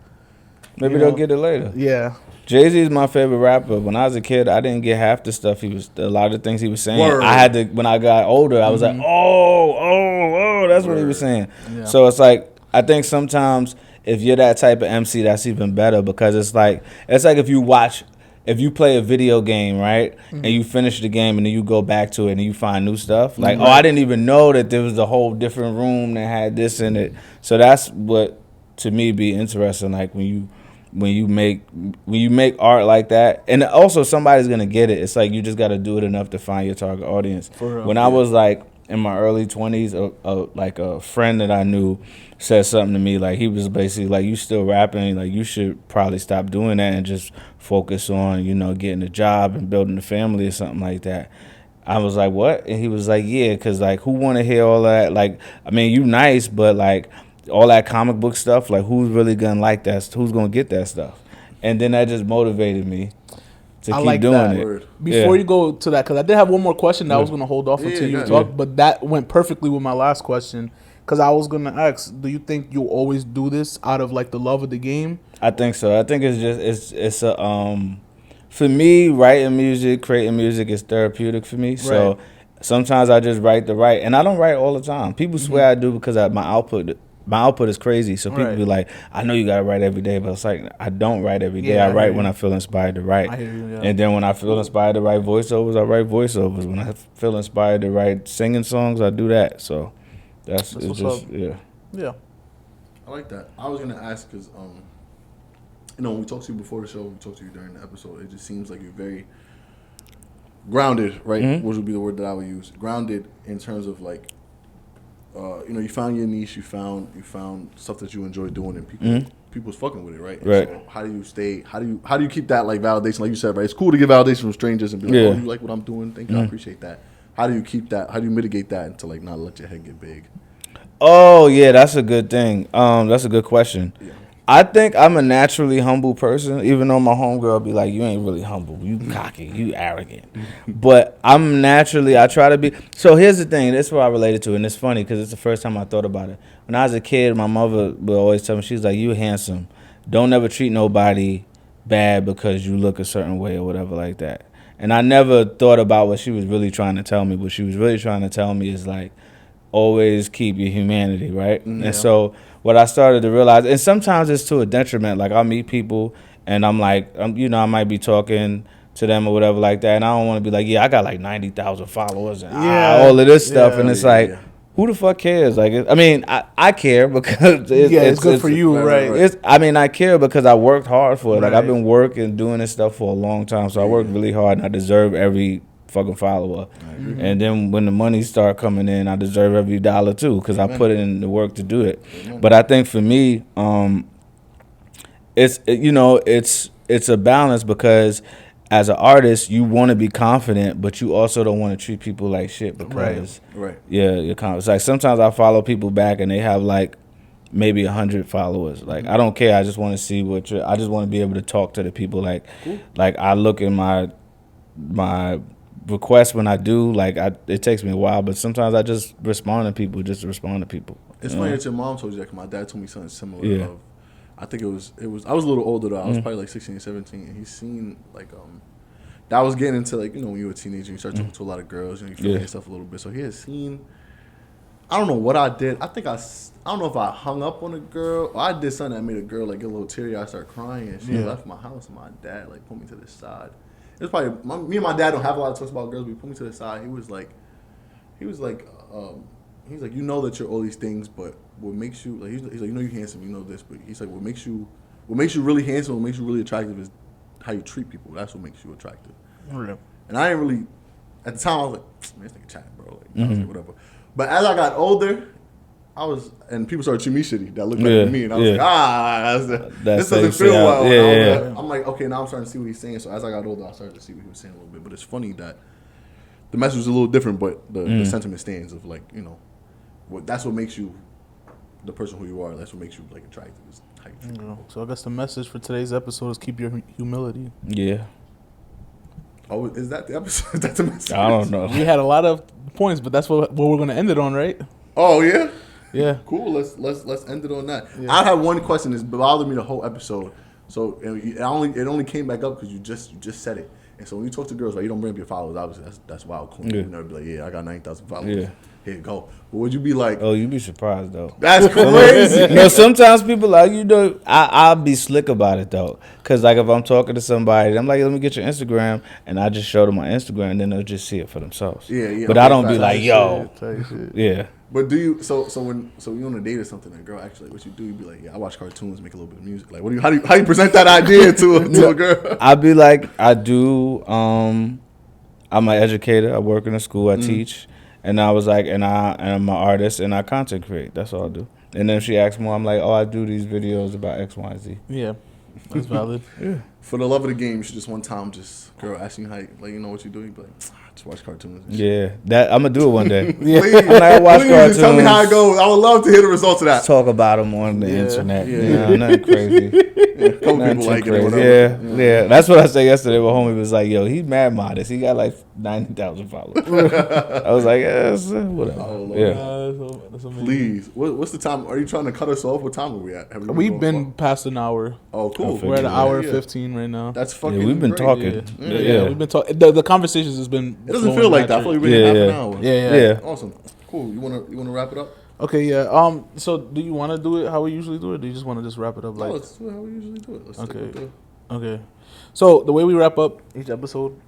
maybe they'll get it later. Yeah. Jay-Z is my favorite rapper. When I was a kid, I didn't get half the stuff a lot of the things he was saying. Word. I had to, when I got older, I was like, oh, that's what he was saying. Yeah. So it's like, I think sometimes if you're that type of MC, that's even better, because it's like if you play a video game, right, and you finish the game and then you go back to it and you find new stuff. Like, oh, I didn't even know that there was a whole different room that had this in it. So that's what, to me, be interesting. Like when you make art like that, and also somebody's gonna get it. It's like you just got to do it enough to find your target audience. When I was like in my early 20s, like a friend that I knew said something to me, like he was basically like, you still rapping, like you should probably stop doing that and just focus on getting a job and building a family or something like that. I was like, what? And he was like, yeah, because like who want to hear all that? Like, I mean, you nice, but like all that comic book stuff, like who's really gonna like that? Who's gonna get that stuff? And then that just motivated me to keep doing it. Before you go to that, because I did have one more question that I was gonna hold off until you talk, but that went perfectly with my last question. Because I was gonna ask, do you think you'll always do this out of like the love of the game? I think so. I think it's a for me, writing music, creating music is therapeutic for me. So sometimes I just write to write, and I don't write all the time. People swear I do because my output is crazy. So people be like, I know you gotta write every day, but it's like I don't write every day. I write when I feel inspired to write. I hear you, And then when I feel inspired to write voiceovers, I write voiceovers. When I feel inspired to write singing songs, I do that. So that's just up. Yeah. I like that. I was gonna ask because when we talked to you before the show, we talked to you during the episode. It just seems like you're very grounded, right? Which would be the word that I would use. Grounded in terms of like, you found your niche, you found stuff that you enjoy doing, and people's fucking with it, right? Right. So how do you stay? How do you keep that like validation? Like you said, right? It's cool to get validation from strangers and be like, oh, you like what I'm doing? Thank you, I appreciate that. How do you keep that? How do you mitigate that to like not let your head get big? Oh yeah, that's a good thing. That's a good question. Yeah. I think I'm a naturally humble person, even though my homegirl be like, you ain't really humble. You cocky, you arrogant. But I try to be. So here's the thing. This is what I related to, and it's funny because it's the first time I thought about it. When I was a kid, my mother would always tell me, she's like, you handsome. Don't ever treat nobody bad because you look a certain way or whatever like that. And I never thought about what she was really trying to tell me. What she was really trying to tell me is like, always keep your humanity, right? Yeah. And so what I started to realize, and sometimes it's to a detriment. Like I'll meet people and I'm like, I might be talking to them or whatever like that, and I don't want to be like, yeah, I got like 90,000 followers and all of this stuff, and it's like, who the fuck cares? Like, I mean, I care because it's good for you, right? I care because I worked hard for it. Like I've been working, doing this stuff for a long time, so I worked really hard, and I deserve every fucking follower. And then when the money start coming in, I deserve every dollar too, because I put in the work to do it. But I think for me, it's a balance, because as an artist, you want to be confident, but you also don't want to treat people like shit because you're confident. It's like sometimes I follow people back and they have like maybe 100 followers. Like I don't care. I just want to see I just want to be able to talk to the people. Like I look in my requests when I do. Like it takes me a while, but sometimes I just respond to people. It's funny that your mom told you that. 'Cause my dad told me something similar. Yeah. I think it was. I was a little older though. I was probably like 16, 17, and he's seen like that I was getting into like when you were a teenager, you start talking to a lot of girls, you feel yourself a little bit. So he had seen. I don't know what I did. I don't know if I hung up on a girl or I did something that made a girl like get a little teary. I started crying and she left my house and my dad like put me to the side. It was probably me and my dad don't have a lot of talks about girls, but he put me to the side. He was like, you know that you're all these things, but what makes you like he's like you know you're handsome, you know this, but he's like what makes you really handsome, what makes you really attractive is how you treat people. That's what makes you attractive. Real. And I didn't really at the time I was like, man, this nigga chatting, bro. Like, I was like, whatever. But as I got older, and people started treating me shitty that looked like me, and I was like, this doesn't feel well. I'm like, okay, now I'm starting to see what he's saying. So as I got older, I started to see what he was saying a little bit. But it's funny that the message was a little different, but the sentiment stands of like, that's what makes you the person who you are. That's what makes you like attractive. Is how you treat people. So I guess the message for today's episode is keep your humility. Yeah. Oh, is that the episode? Is that the message? I don't know. We had a lot of points, but that's what we're going to end it on, right? Oh yeah. Yeah. Cool. Let's end it on that. Yeah. I have one question that's bothered me the whole episode. So it only came back up because you just said it. And so when you talk to girls, right, you don't bring up your followers. Obviously, that's wild. Cool. You never be like, yeah, I got 9,000 followers. Yeah. Here you go. But would you be like? Oh, you'd be surprised though. That's crazy. Sometimes people like I'll be slick about it though, cause like if I'm talking to somebody, I'm like, let me get your Instagram, and I just show them my Instagram, and then they'll just see it for themselves. Yeah. But I don't be like, yo, yeah. But do you? So when you on a date or something, and a girl actually, what you do? You be like, yeah, I watch cartoons, make a little bit of music. Like, how do you present that idea to a girl? I'd be like, I do. I'm an educator. I work in a school. I teach. And I was like, and I'm an artist, and I content create. That's all I do. And then if she asks more, I'm like, oh, I do these videos about X, Y, Z. Yeah, that's valid. Yeah. For the love of the game, you should just one time girl asking how, like, you know what you do, you be like, just watch cartoons. And shit. Yeah, I'm gonna do it one day. Please, I'm like, I watch cartoons. Tell me how it goes. I would love to hear the results of that. Talk about them on the internet. Yeah, nothing crazy. Couple people like it or whatever. Yeah. That's what I said yesterday. My homie was like, yo, he's mad modest. He got like 90,000 followers. I was like, whatever. Oh, that's amazing. Please, what's the time? Are you trying to cut us off? What time are we at? We've been past an hour. Oh, cool. We're at an hour 15 right now. That's fucking we've been great. talking. Yeah, we've been talking. The conversations has been. It doesn't feel like that. I feel like we've been half an hour. Yeah. Awesome. Cool. You wanna wrap it up? Okay, yeah. So do you want to do it how we usually do it, or do you just want to just wrap it up? Like, let's do it how we usually do it. Let's Okay. So the way we wrap up each episode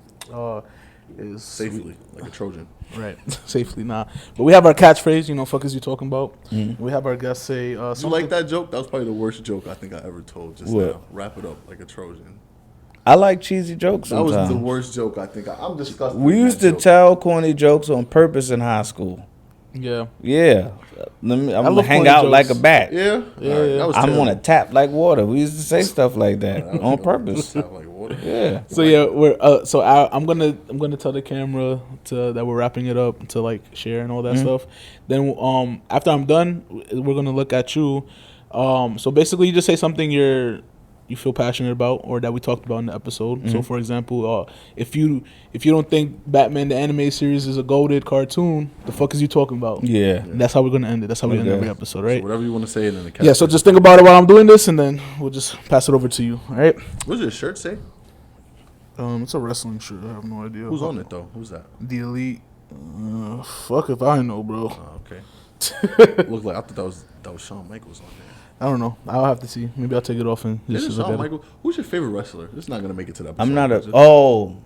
is safely, like a Trojan. Right. Safely, nah. But we have our catchphrase, fuck is you talking about? We have our guests say you like that joke? That was probably the worst joke I think I ever told just now. Wrap it up like a Trojan. I like cheesy jokes sometimes. That was the worst joke I think. I'm disgusted. We used to tell corny jokes on purpose in high school. Yeah. I'm gonna hang out jokes like a bat. Yeah. I'm gonna tap like water. We used to say stuff like that on purpose. Tap like water. Yeah. So we're I'm gonna tell the camera that we're wrapping it up to like share and all that stuff. Then after I'm done, we're gonna look at you. So basically, you just say something you feel passionate about or that we talked about in the episode. So for example, if you don't think Batman the animated series is a goated cartoon, the fuck is you talking about? Yeah. That's how we're gonna end it. That's how we end every episode, right? So whatever you want to say in the caption. Yeah, so just think about it while I'm doing this and then we'll just pass it over to you. All right? What does your shirt say? It's a wrestling shirt. I have no idea. Who's on it though? Who's that? The Elite. Fuck if I know, bro. Oh, okay. Looked like I thought that was Shawn Michaels on there. I don't know. I'll have to see. Maybe I'll take it off and just look at Michael. Who's your favorite wrestler? This is not gonna make it to that episode. I'm not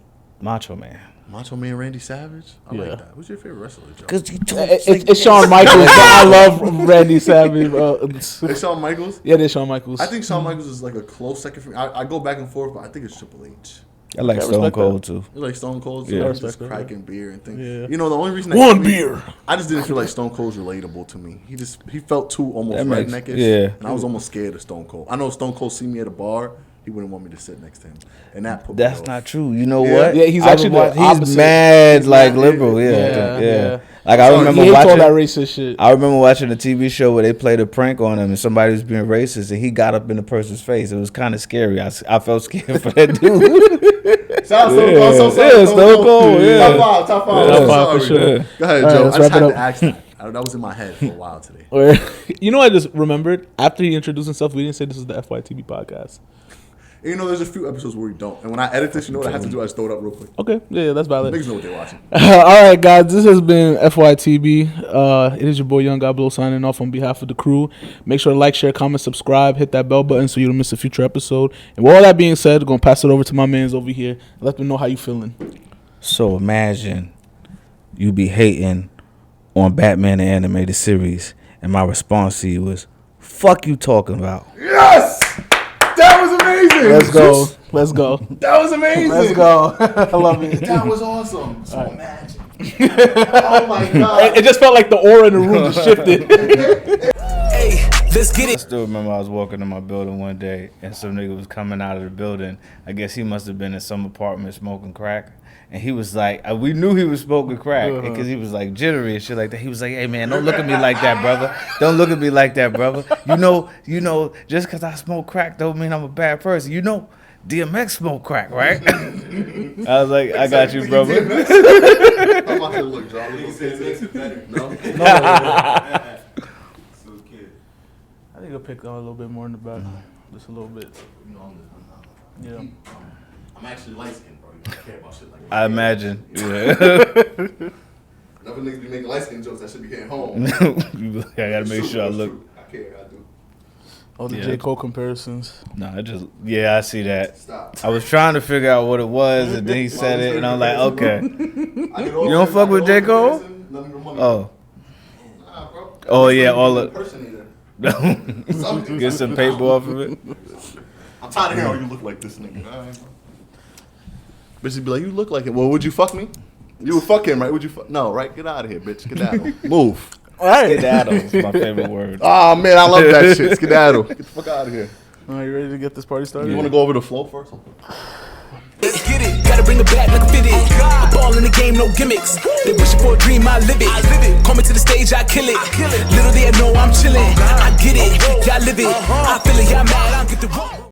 Macho Man. Macho Man Randy Savage? I like that. Who's your favorite wrestler, Joe? Because it's Shawn Michaels, but I love Randy Savage. It's Shawn Michaels? Yeah, it's Shawn Michaels. I think Shawn Michaels is like a close second for me. I go back and forth, but I think it's Triple H. I like Stone Cold too. You like Stone Cold too? Yeah, just cracking beer and things. Yeah. The only reason beer. I just didn't feel like Stone Cold's relatable to me. He felt too almost redneckish. And I was almost scared of Stone Cold. I know Stone Cold see me at a bar, he wouldn't want me to sit next to him. And that put That's me off. not true. You know Yeah. what? Yeah, he's I actually was the he's opposite. mad He's like mad, liberal. yeah. Yeah, Yeah. Like I remember he hates all watching that racist shit. I remember watching a TV show where they played a prank on him and somebody was being racist and he got up in the person's face. It was kind of scary. I felt scared for that dude. Shout out Stone Cold, yeah. Top five. Top I'm five for sorry. sure. Go ahead, All right, Joe. let's I just wrap it had up. to ask that. That was in my head for a while today. Or, you know what I just remembered? After he introduced himself, we didn't say this is the FYTB podcast. And you know, there's a few episodes where we don't. And when I edit this, you know what I have to do? I just throw it up real quick. Okay, yeah, that's valid. Niggas know what they're watching. All right, guys, this has been FYTB. It is your boy Young God Blow signing off on behalf of the crew. Make sure to like, share, comment, subscribe, hit that bell button so you don't miss a future episode. And with all that being said, I'm gonna pass it over to my mans over here. Let them know how you feeling. So imagine you be hating on Batman the animated series, and my response to you was, "Fuck you talking about?" Yes! That was amazing! Let's go. Let's go. That was amazing! Let's go. I love it. That was awesome. So imagine. Oh my God. It just felt like the aura in the room just shifted. Hey, let's get I it. still remember I was walking in my building one day and some nigga was coming out of the building. I guess he must have been in some apartment smoking crack. And he was like, we knew he was smoking crack because he was like jittery and shit like that. He was like, "Hey man, don't look at me like that, brother. Don't look at me like that, brother. You know, just because I smoke crack don't mean I'm a bad person. You know, DMX smoke crack, right?" I was like, "I got you, brother." I'm about to look, Joe. Niggas say it makes it better. No? So kid. I think I'll pick on a little bit more in the back. Just a little bit. You know, Yeah. I'm actually light skinned, bro. You don't care about shit like that. I imagine. Yeah. Another niggas be making light skin jokes that should be hitting home. You be like, I gotta make sure I look. I care, I do. All the Yeah. J. Cole comparisons. No, I see that. Stop. I was trying to figure out what it was, and then he said it, and I'm like, okay. You don't fuck with J. Cole? Oh. Nah, bro. Oh, yeah, all of- Impersonator. Get some paper off of it. I'm tired of hearing you look like this nigga. All right, bro. Bitch be like, you look like it. Well, would you fuck me? You would fuck him, right? Would you fuck? No, right? Get out of here, bitch. Skedaddle. Move. All right. Skedaddle is my favorite word. Oh, man, I love that shit. Skedaddle. Get the fuck out of here. Are you ready to get this party started? You want to go over the flow first? Let's get it. Gotta bring it back like a fit it. A ball in the game, no gimmicks. They wishing for a dream, I live it. Coming to the stage, I kill it. Little they know I'm chilling. I get it. Y'all live it. I feel it. Y'all mad. I get the